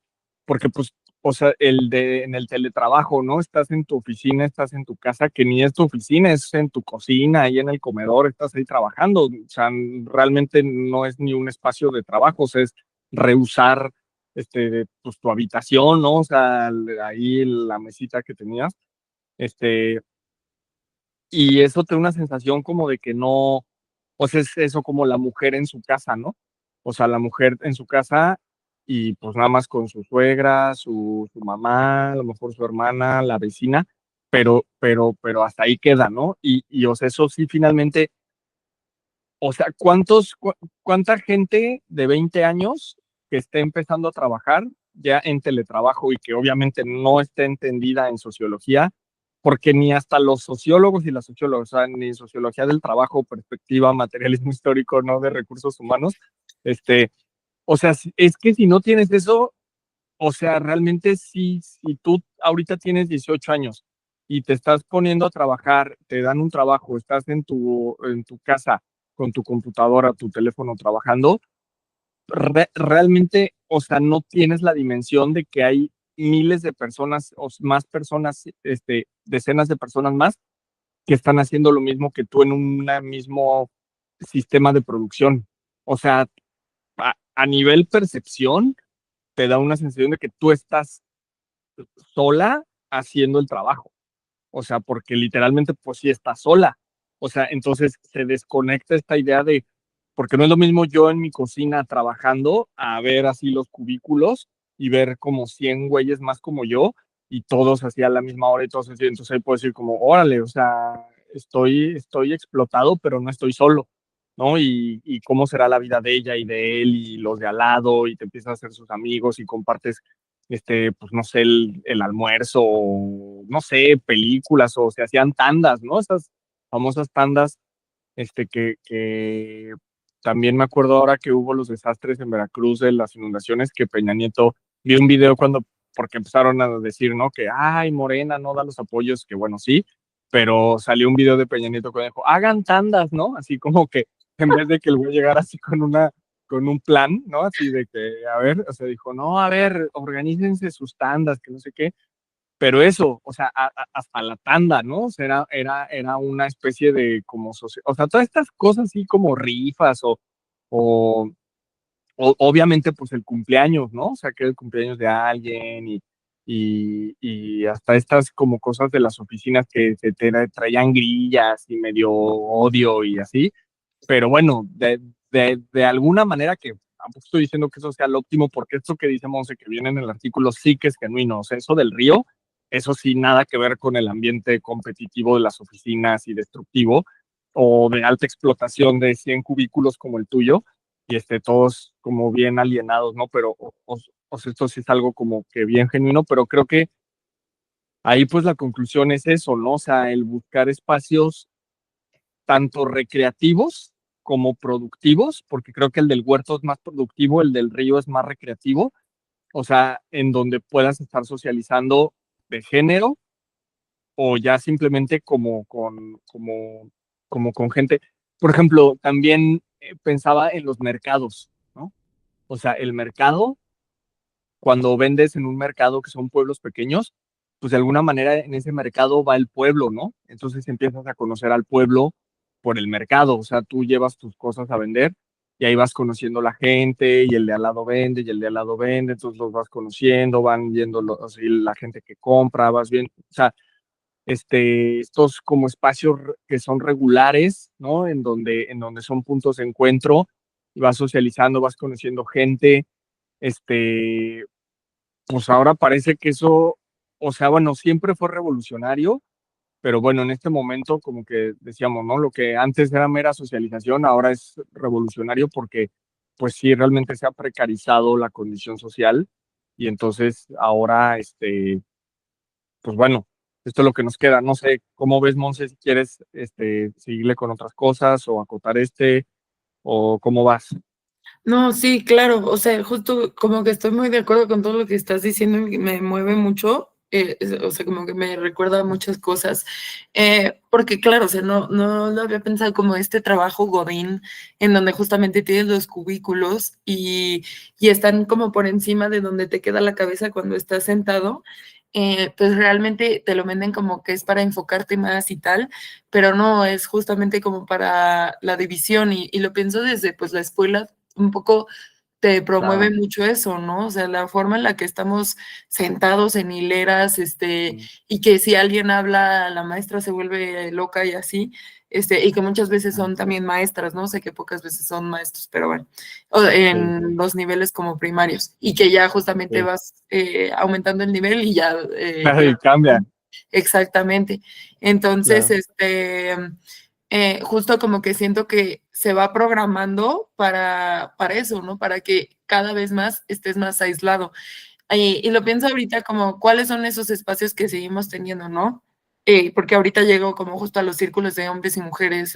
porque pues o sea, en el teletrabajo, ¿no? Estás en tu oficina, estás en tu casa, que ni es tu oficina, es en tu cocina, ahí en el comedor, estás ahí trabajando. O sea, realmente no es ni un espacio de trabajo, o sea, es reusar, pues tu habitación, ¿no? O sea, ahí la mesita que tenías, este, y eso te da una sensación como de que no, o sea, es eso como la mujer en su casa, ¿no? O sea, la mujer en su casa y pues nada más con su suegra, su mamá, a lo mejor su hermana, la vecina, pero hasta ahí queda, ¿no? O sea, eso sí finalmente, o sea, ¿cuánta gente de 20 años que esté empezando a trabajar ya en teletrabajo y que obviamente no esté entendida en sociología, porque ni hasta los sociólogos y las sociólogas, o sea, ni sociología del trabajo, perspectiva, materialismo histórico, no de recursos humanos, o sea, es que si no tienes eso, o sea, realmente si tú ahorita tienes 18 años y te estás poniendo a trabajar, te dan un trabajo, estás en tu casa con tu computadora, tu teléfono trabajando, realmente, o sea, no tienes la dimensión de que hay miles de personas o más personas, decenas de personas más que están haciendo lo mismo que tú en un mismo sistema de producción. O sea, a nivel percepción, te da una sensación de que tú estás sola haciendo el trabajo. O sea, porque literalmente pues sí está sola. O sea, entonces se desconecta esta idea de, porque no es lo mismo yo en mi cocina trabajando a ver así los cubículos y ver como 100 güeyes más como yo y todos así a la misma hora y todos así. Entonces ahí puedo decir como, órale, o sea, estoy explotado, pero no estoy solo, ¿no? Y cómo será la vida de ella y de él y los de al lado y te empiezas a hacer sus amigos y compartes pues no sé, el almuerzo, o, no sé, películas, o se hacían tandas, ¿no? Esas famosas tandas, que también me acuerdo ahora que hubo los desastres en Veracruz de las inundaciones, que Peña Nieto, vi un video porque empezaron a decir, ¿no? Que, ay, Morena no da los apoyos, que bueno, sí, pero salió un video de Peña Nieto que dijo, hagan tandas, ¿no? Así como que en vez de que el güey llegara así con un plan, ¿no? Así de que, a ver, o sea, dijo, no, a ver, organícense sus tandas, que no sé qué, pero eso, o sea, hasta la tanda, ¿no? O sea, era una especie de como, o sea, todas estas cosas así como rifas o, obviamente pues el cumpleaños, ¿no? O sea, que era el cumpleaños de alguien y hasta estas como cosas de las oficinas que se traían grillas y medio odio y así, pero bueno, de alguna manera que tampoco estoy diciendo que eso sea lo óptimo, porque esto que dice Monse, que viene en el artículo, sí que es genuino. O sea, eso del río, eso sí, nada que ver con el ambiente competitivo de las oficinas y destructivo, o de alta explotación de 100 cubículos como el tuyo, y todos como bien alienados, ¿no? Pero o sea, esto sí es algo como que bien genuino, pero creo que ahí pues la conclusión es eso, ¿no? O sea, el buscar espacios tanto recreativos como productivos, porque creo que el del huerto es más productivo, el del río es más recreativo, o sea, en donde puedas estar socializando de género o ya simplemente como con gente. Por ejemplo, también pensaba en los mercados, ¿no? O sea, el mercado, cuando vendes en un mercado que son pueblos pequeños, pues de alguna manera en ese mercado va el pueblo, ¿no? Entonces empiezas a conocer al pueblo por el mercado, o sea, tú llevas tus cosas a vender y ahí vas conociendo la gente y el de al lado vende y el de al lado vende, entonces los vas conociendo, van viendo o sea, la gente que compra, vas viendo, o sea, estos como espacios que son regulares, ¿no? En donde son puntos de encuentro y vas socializando, vas conociendo gente, este, pues ahora parece que eso, o sea, bueno, siempre fue revolucionario, pero bueno, en este momento como que decíamos, ¿no? Lo que antes era mera socialización, ahora es revolucionario porque pues sí, realmente se ha precarizado la condición social y entonces ahora, pues bueno, esto es lo que nos queda. No sé, ¿cómo ves, Monse, si quieres, seguirle con otras cosas o acotar o cómo vas? No, sí, claro, o sea, justo como que estoy muy de acuerdo con todo lo que estás diciendo y me mueve mucho, o sea, como que me recuerda a muchas cosas, porque claro, o sea, no lo había pensado como este trabajo godín, en donde justamente tienes los cubículos y están como por encima de donde te queda la cabeza cuando estás sentado, pues realmente te lo venden como que es para enfocarte más y tal, pero no, es justamente como para la división y lo pienso desde pues la escuela un poco te promueve Claro. mucho eso, ¿no? O sea, la forma en la que estamos sentados en hileras, Mm. y que si alguien habla, la maestra se vuelve loca y así, y que muchas veces Mm. son también maestras, ¿no? Sé que pocas veces son maestros, pero bueno, Sí, en los niveles como primarios, y que ya justamente sí. vas aumentando el nivel y ya Claro, y llegas. cambia, Exactamente. Entonces, claro. justo como que siento que se va programando para eso, ¿no? Para que cada vez más estés más aislado. Y lo pienso ahorita como cuáles son esos espacios que seguimos teniendo, ¿no? Porque ahorita llego como justo a los círculos de hombres y mujeres,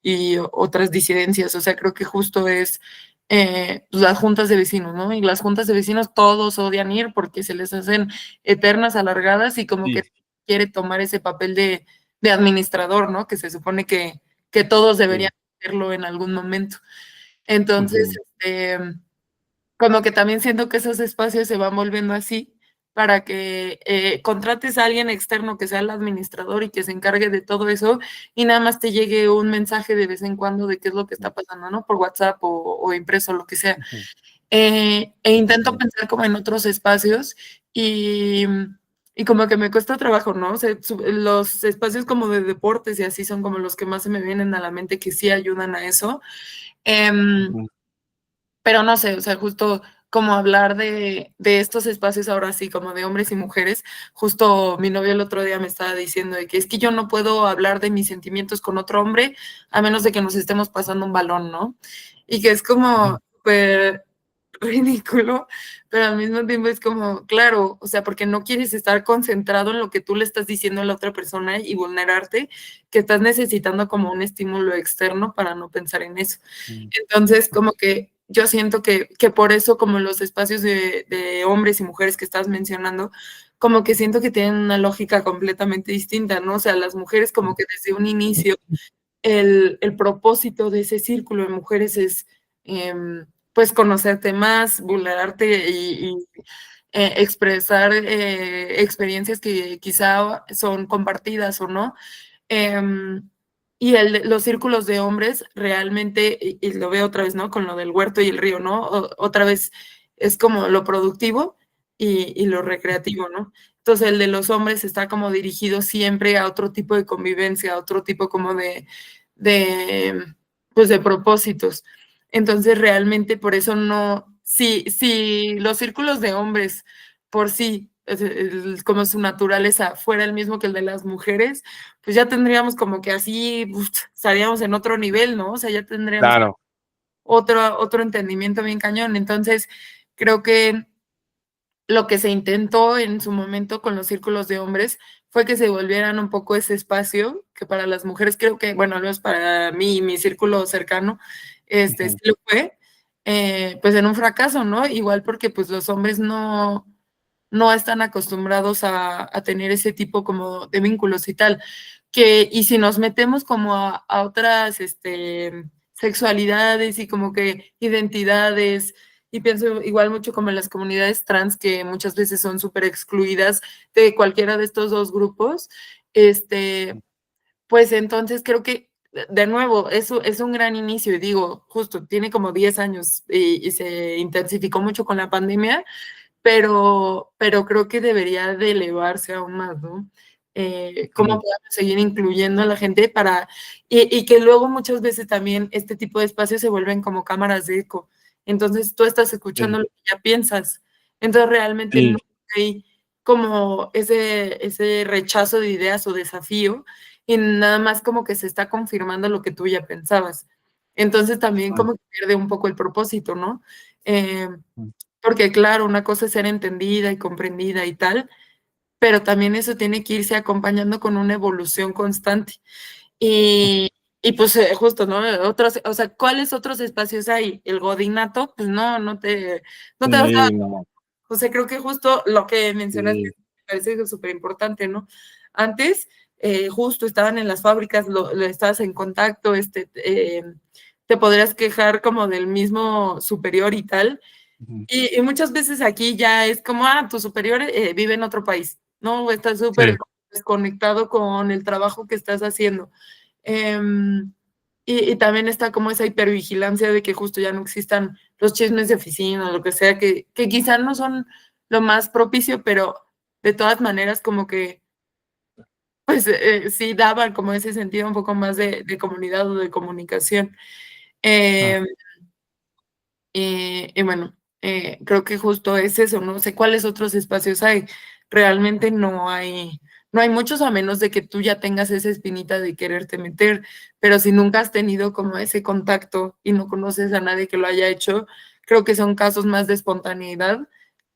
y otras disidencias. O sea, creo que justo es pues, las juntas de vecinos, ¿no? Y las juntas de vecinos todos odian ir porque se les hacen eternas, alargadas y como Sí, que quiere tomar ese papel de administrador, ¿no? Que se supone que todos deberían sí. hacerlo en algún momento. Entonces, Ujú. como que también siento que esos espacios se van volviendo así para que contrates a alguien externo que sea el administrador y que se encargue de todo eso y nada más te llegue un mensaje de vez en cuando de qué es lo que está pasando, ¿no? Por WhatsApp o impreso, lo que sea. Ujú. Intento Ujú. pensar como en otros espacios y, y como que me cuesta trabajo, ¿no? O sea, los espacios como de deportes y así son como los que más se me vienen a la mente que sí ayudan a eso. Em, Ujú. pero no sé, o sea, justo como hablar de estos espacios ahora sí, como de hombres y mujeres, justo mi novio el otro día me estaba diciendo de que es que yo no puedo hablar de mis sentimientos con otro hombre a menos de que nos estemos pasando un balón, ¿no? Y que es como, Ujú. súper ridículo, pero al mismo tiempo es como, claro, o sea, porque no quieres estar concentrado en lo que tú le estás diciendo a la otra persona y vulnerarte, que estás necesitando como un estímulo externo para no pensar en eso. Mm. Entonces, como que yo siento que por eso, como los espacios de hombres y mujeres que estás mencionando, como que siento que tienen una lógica completamente distinta, ¿no? O sea, las mujeres como que desde un inicio el propósito de ese círculo de mujeres es, pues, conocerte más, vulnerarte y expresar experiencias que quizá son compartidas o no. Em, y los círculos de hombres realmente, y lo veo otra vez, ¿no? Con lo del huerto y el río, ¿no? Otra vez es como lo productivo y lo recreativo, ¿no? Entonces el de los hombres está como dirigido siempre a otro tipo de convivencia, a otro tipo como de, pues de propósitos. Entonces realmente por eso no, si los círculos de hombres por sí, como su naturaleza fuera el mismo que el de las mujeres, pues ya tendríamos como que así, estaríamos en otro nivel, ¿no? O sea, ya tendríamos Claro. otro entendimiento bien cañón. Entonces, creo que lo que se intentó en su momento con los círculos de hombres fue que se volvieran un poco ese espacio que para las mujeres creo que, bueno, al menos para mí, mi círculo cercano, sí lo fue, pues en un fracaso, ¿no? Igual porque pues los hombres no están acostumbrados a tener ese tipo como de vínculos y tal. Y si nos metemos como a otras sexualidades y como que identidades, y pienso igual mucho como en las comunidades trans que muchas veces son súper excluidas de cualquiera de estos dos grupos, pues entonces creo que, de nuevo, eso es un gran inicio y digo, justo, tiene como 10 años y se intensificó mucho con la pandemia, pero creo que debería de elevarse aún más, ¿no? Cómo Ujú. podemos seguir incluyendo a la gente y que luego muchas veces también este tipo de espacios se vuelven como cámaras de eco. Entonces tú estás escuchando Sí, lo que ya piensas. Entonces realmente no sí, hay como ese rechazo de ideas o desafío y nada más como que se está confirmando lo que tú ya pensabas. Entonces también ujú, como que pierde un poco el propósito, ¿no? Eh, ujú, porque claro, una cosa es ser entendida y comprendida y tal, pero también eso tiene que irse acompañando con una evolución constante. Y, y pues justo, ¿no? Otros, o sea, ¿cuáles otros espacios hay? El godinato, pues no te vas a, sí, no, o sea, creo que justo lo que mencionaste sí, me parece súper importante, ¿no? Antes, justo estaban en las fábricas, estabas en contacto, te podrías quejar como del mismo superior y tal, ujú, y muchas veces aquí ya es como, tu superior vive en otro país, ¿no? O estás súper sí, desconectado con el trabajo que estás haciendo. Em, y también está como esa hipervigilancia de que justo ya no existan los chismes de oficina o lo que sea, que quizás no son lo más propicio, pero de todas maneras como que, pues sí daban como ese sentido un poco más de comunidad o de comunicación. ah, Em, y bueno, creo que justo es eso, no sé cuáles otros espacios hay. Realmente no hay muchos a menos de que tú ya tengas esa espinita de quererte meter, pero si nunca has tenido como ese contacto y no conoces a nadie que lo haya hecho, creo que son casos más de espontaneidad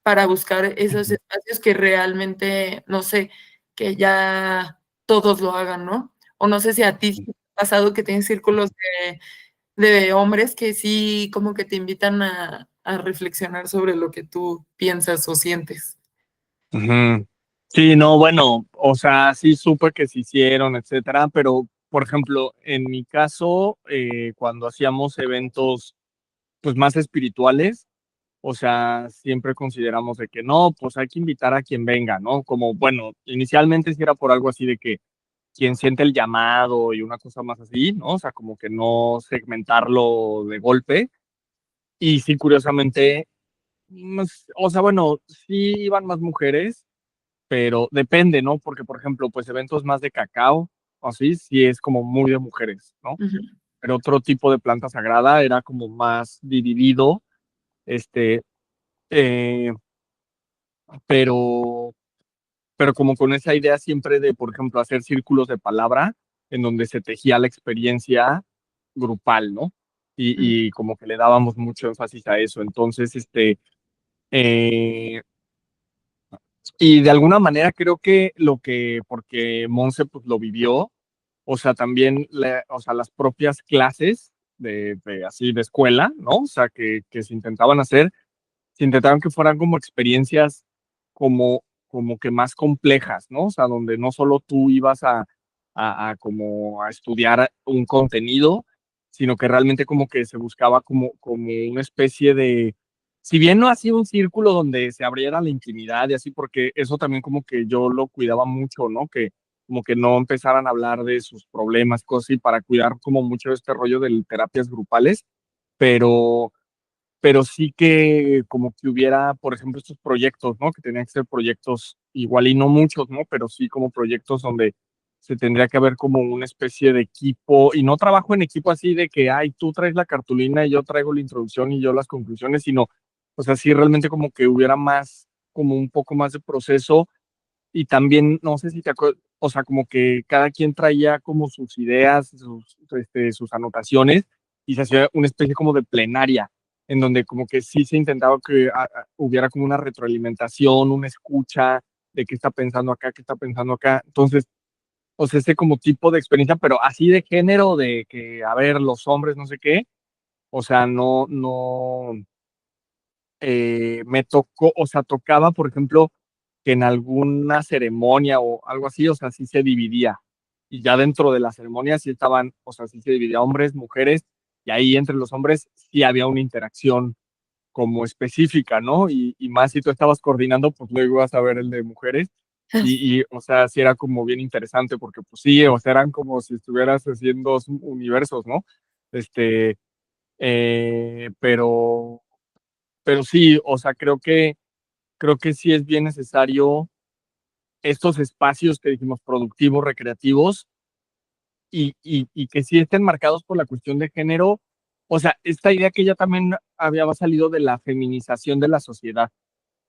para buscar esos ujú, espacios que realmente, no sé, que ya todos lo hagan, ¿no? O no sé si a ti te ha pasado que tienes círculos de hombres que sí como que te invitan a reflexionar sobre lo que tú piensas o sientes. ujú. Sí, no, bueno, o sea, sí supe que se hicieron, etcétera, pero, por ejemplo, en mi caso, cuando hacíamos eventos, pues, más espirituales, o sea, siempre consideramos de que no, pues hay que invitar a quien venga, ¿no? Como, bueno, inicialmente sí era por algo así de que quien siente el llamado y una cosa más así, ¿no? O sea, como que no segmentarlo de golpe. Y sí, curiosamente, o sea, bueno, sí iban más mujeres, pero depende, ¿no? Porque, por ejemplo, pues eventos más de cacao, o así, sí es como muy de mujeres, ¿no? Ujú, Pero otro tipo de planta sagrada era como más dividido, este, eh, pero, pero como con esa idea siempre de, por ejemplo, hacer círculos de palabra en donde se tejía la experiencia grupal, ¿no? y como que le dábamos mucho énfasis a eso. Entonces, eh, y de alguna manera creo que porque Monse pues lo vivió, o sea, también, o sea, las propias clases así de escuela, ¿no? O sea, que se intentaban hacer, se intentaron que fueran como experiencias como que más complejas, ¿no? O sea, donde no solo tú ibas a como a estudiar un contenido, sino que realmente como que se buscaba como una especie de, si bien no ha sido un círculo donde se abriera la intimidad y así, porque eso también como que yo lo cuidaba mucho, ¿no? Que como que no empezaran a hablar de sus problemas, cosas y para cuidar como mucho este rollo de terapias grupales, pero sí que como que hubiera, por ejemplo, estos proyectos, ¿no? Que tenían que ser proyectos igual y no muchos, ¿no? Pero sí como proyectos donde se tendría que haber como una especie de equipo, y no trabajo en equipo así de que, ay, tú traes la cartulina y yo traigo la introducción y yo las conclusiones, sino, o sea, sí realmente como que hubiera más, como un poco más de proceso y también, no sé si te acuerdas, o sea, como que cada quien traía como sus ideas, sus anotaciones y se hacía una especie como de plenaria, en donde como que sí se intentaba que hubiera como una retroalimentación, una escucha de qué está pensando acá, qué está pensando acá. Entonces, o sea, ese como tipo de experiencia, pero así de género, de que, a ver, los hombres, no sé qué, o sea, no, me tocó, o sea, tocaba, por ejemplo, que en alguna ceremonia o algo así, o sea, sí se dividía. Y ya dentro de la ceremonia sí estaban, o sea, sí se dividía hombres, mujeres, y ahí entre los hombres sí había una interacción como específica, ¿no? Y más si tú estabas coordinando, pues luego ibas a ver el de mujeres. O sea, sí era como bien interesante, porque pues sí, o sea, eran como si estuvieras haciendo dos universos, ¿no? Este, pero sí, o sea, creo que sí es bien necesario estos espacios que dijimos productivos, recreativos, y que sí estén marcados por la cuestión de género. O sea, esta idea que ya también había salido de la feminización de la sociedad,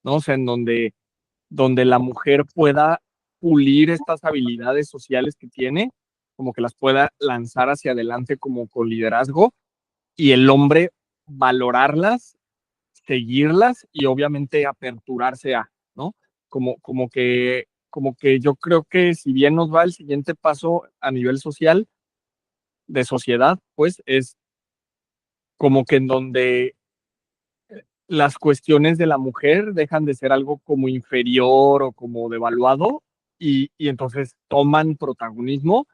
¿no? O sea, en donde la mujer pueda pulir estas habilidades sociales que tiene, como que las pueda lanzar hacia adelante como con liderazgo, y el hombre valorarlas, seguirlas y obviamente aperturarse a, ¿no? Como que yo creo que si bien nos va el siguiente paso a nivel social, de sociedad, pues es como que en donde las cuestiones de la mujer dejan de ser algo como inferior o como devaluado y entonces toman protagonismo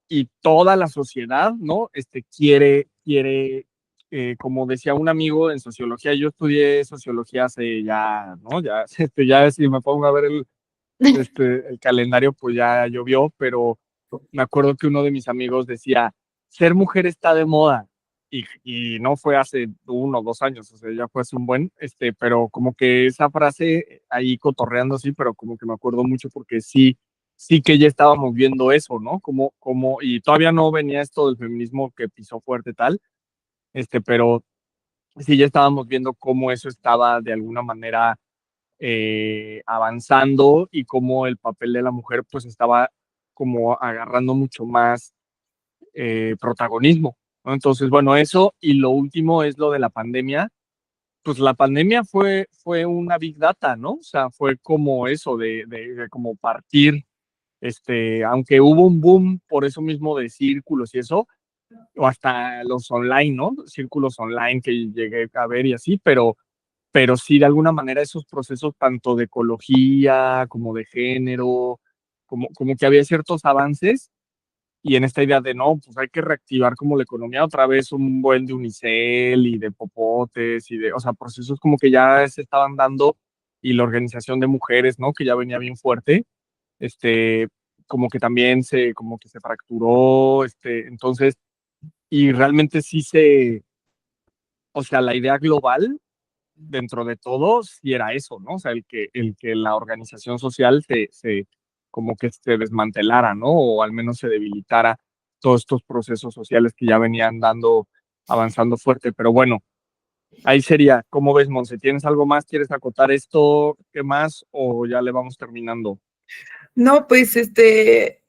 y toda la sociedad, ¿no? Como decía un amigo en sociología, yo estudié sociología hace ya, ¿no? Ya, ya si me pongo a ver el calendario, pues ya llovió, pero me acuerdo que uno de mis amigos decía, ser mujer está de moda. Y no fue hace 1 o 2 años, o sea, ya fue hace un buen, pero como que esa frase ahí cotorreando así, pero como que me acuerdo mucho porque sí que ya estábamos viendo eso, ¿no? Y todavía no venía esto del feminismo que pisó fuerte tal, pero sí ya estábamos viendo cómo eso estaba de alguna manera avanzando y cómo el papel de la mujer pues estaba como agarrando mucho más protagonismo, ¿no? Entonces, bueno, eso y lo último es lo de la pandemia. Pues la pandemia fue una big data, ¿no? O sea, fue como eso de como partir, aunque hubo un boom por eso mismo de círculos y eso, o hasta los online, ¿no? Círculos online que llegué a ver y así, pero sí de alguna manera esos procesos tanto de ecología como de género, como que había ciertos avances y en esta idea de no, pues hay que reactivar como la economía otra vez, un buen de unicel y de popotes o sea, procesos como que ya se estaban dando y la organización de mujeres, ¿no? Que ya venía bien fuerte, este, como que también como que se fracturó, entonces, y realmente sí o sea, la idea global dentro de todo, sí era eso, ¿no? O sea, el que la organización social como que se desmantelara, ¿no? O al menos se debilitara todos estos procesos sociales que ya venían avanzando fuerte. Pero bueno, ahí sería, ¿cómo ves, Monse? ¿Tienes algo más? ¿Quieres acotar esto? ¿Qué más? ¿O ya le vamos terminando? No, pues estoy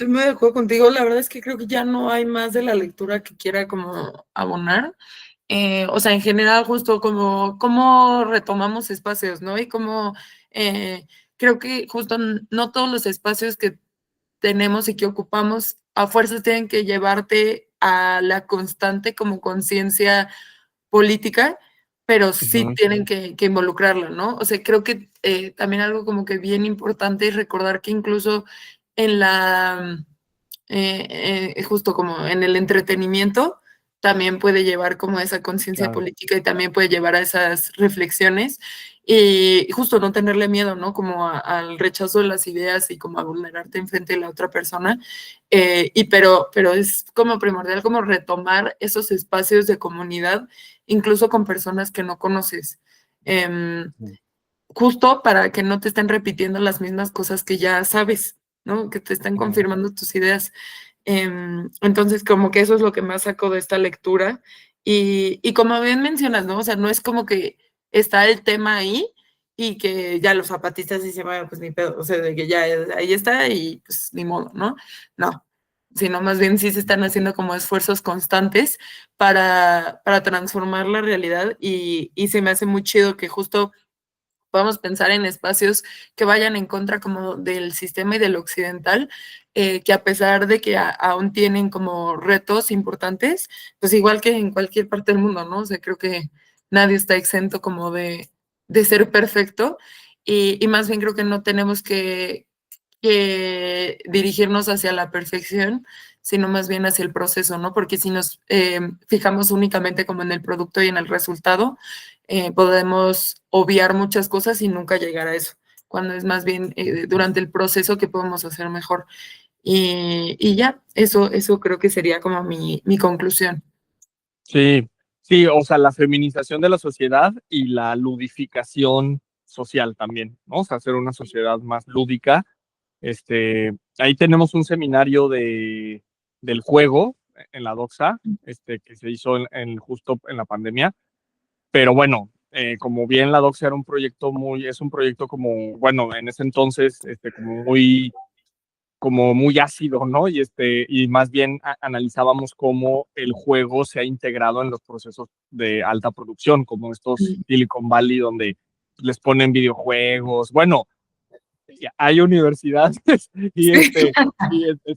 muy de acuerdo contigo. La verdad es que creo que ya no hay más de la lectura que quiera como abonar. O sea, en general, justo como cómo retomamos espacios, ¿no? Y cómo creo que justo no todos los espacios que tenemos y que ocupamos a fuerzas tienen que llevarte a la constante como conciencia política, pero sí Ujú, tienen que involucrarla, ¿no? O sea, creo que también algo como que bien importante es recordar que incluso en la, justo como en el entretenimiento, también puede llevar como a esa conciencia claro. política y también puede llevar a esas reflexiones y justo no tenerle miedo, ¿no? Como al rechazo de las ideas y como a vulnerarte enfrente de la otra persona. Pero es como primordial como retomar esos espacios de comunidad, incluso con personas que no conoces. Ujú, Justo para que no te estén repitiendo las mismas cosas que ya sabes, ¿no? Que te estén ujú. confirmando tus ideas. Entonces, como que eso es lo que más saco de esta lectura. Y como bien mencionas, ¿no? O sea, no es como que está el tema ahí y que ya los zapatistas dicen, bueno, pues ni pedo, o sea, de que ya ahí está y pues ni modo, ¿no? No, sino más bien sí se están haciendo como esfuerzos constantes para transformar la realidad y se me hace muy chido que justo podemos pensar en espacios que vayan en contra como del sistema y del occidental, que a pesar de que aún tienen como retos importantes, pues igual que en cualquier parte del mundo, ¿no? O sea, creo que nadie está exento como de ser perfecto y más bien creo que no tenemos que dirigirnos hacia la perfección, sino más bien hacia el proceso, ¿no? Porque si nos fijamos únicamente como en el producto y en el resultado, podemos obviar muchas cosas y nunca llegar a eso, cuando es más bien durante el proceso que podemos hacer mejor. Y ya, eso creo que sería como mi conclusión. Sí, sí, o sea, la feminización de la sociedad y la ludificación social también, ¿no? O sea, hacer una sociedad más lúdica. Ahí tenemos un seminario del juego en la Doxa, que se hizo justo en la pandemia. Pero bueno, como bien la Doxa era un proyecto es un proyecto como, bueno, en ese entonces, como muy ácido, ¿no? Y más bien analizábamos cómo el juego se ha integrado en los procesos de alta producción, como estos Silicon Valley, donde les ponen videojuegos. Bueno, hay universidades y Sí.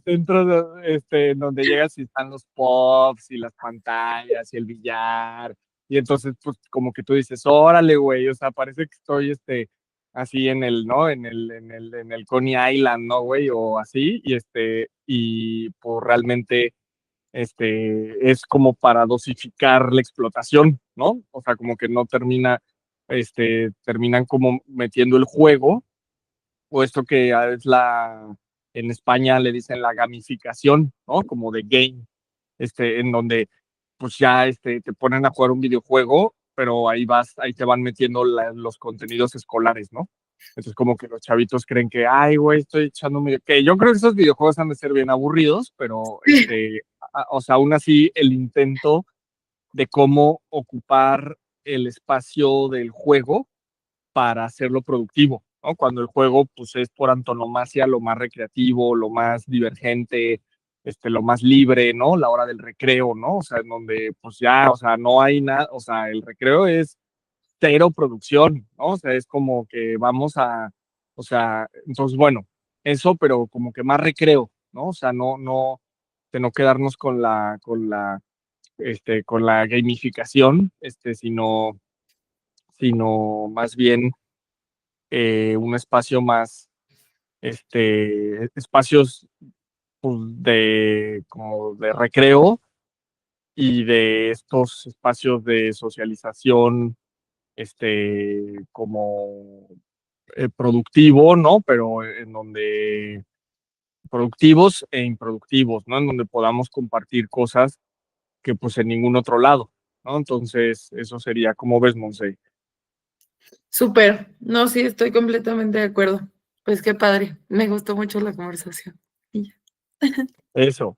centros en donde llegas y están los pubs y las pantallas y el billar. Y entonces, pues, como que tú dices, órale, güey, o sea, parece que estoy así en el, ¿no? En el Coney Island, ¿no, güey? O así, y pues realmente es como para dosificar la explotación, ¿no? O sea, como que no terminan como metiendo el juego o esto que es en España le dicen la gamificación, ¿no? Como de game, en donde pues ya te ponen a jugar un videojuego, pero ahí te van metiendo los contenidos escolares, ¿no? Entonces como que los chavitos creen que, ay, güey, estoy echando un que yo creo que esos videojuegos han de ser bien aburridos, pero o sea, aún así el intento de cómo ocupar el espacio del juego para hacerlo productivo, ¿no? Cuando el juego, pues, es por antonomasia lo más recreativo, lo más divergente, lo más libre, ¿no? La hora del recreo, ¿no? O sea, en donde, pues, ya, o sea, no hay nada, o sea, el recreo es cero producción, ¿no? O sea, es como que o sea, entonces, bueno, eso, pero como que más recreo, ¿no? O sea, de no quedarnos con la gamificación, sino más bien un espacio más, espacios pues, como de recreo y de estos espacios de socialización, como productivo, ¿no? Pero en donde productivos e improductivos, ¿no? En donde podamos compartir cosas que pues en ningún otro lado, ¿no? Entonces, eso sería, ¿cómo ves, Monse? Súper. No, sí, estoy completamente de acuerdo. Pues qué padre. Me gustó mucho la conversación. Y ya. Eso.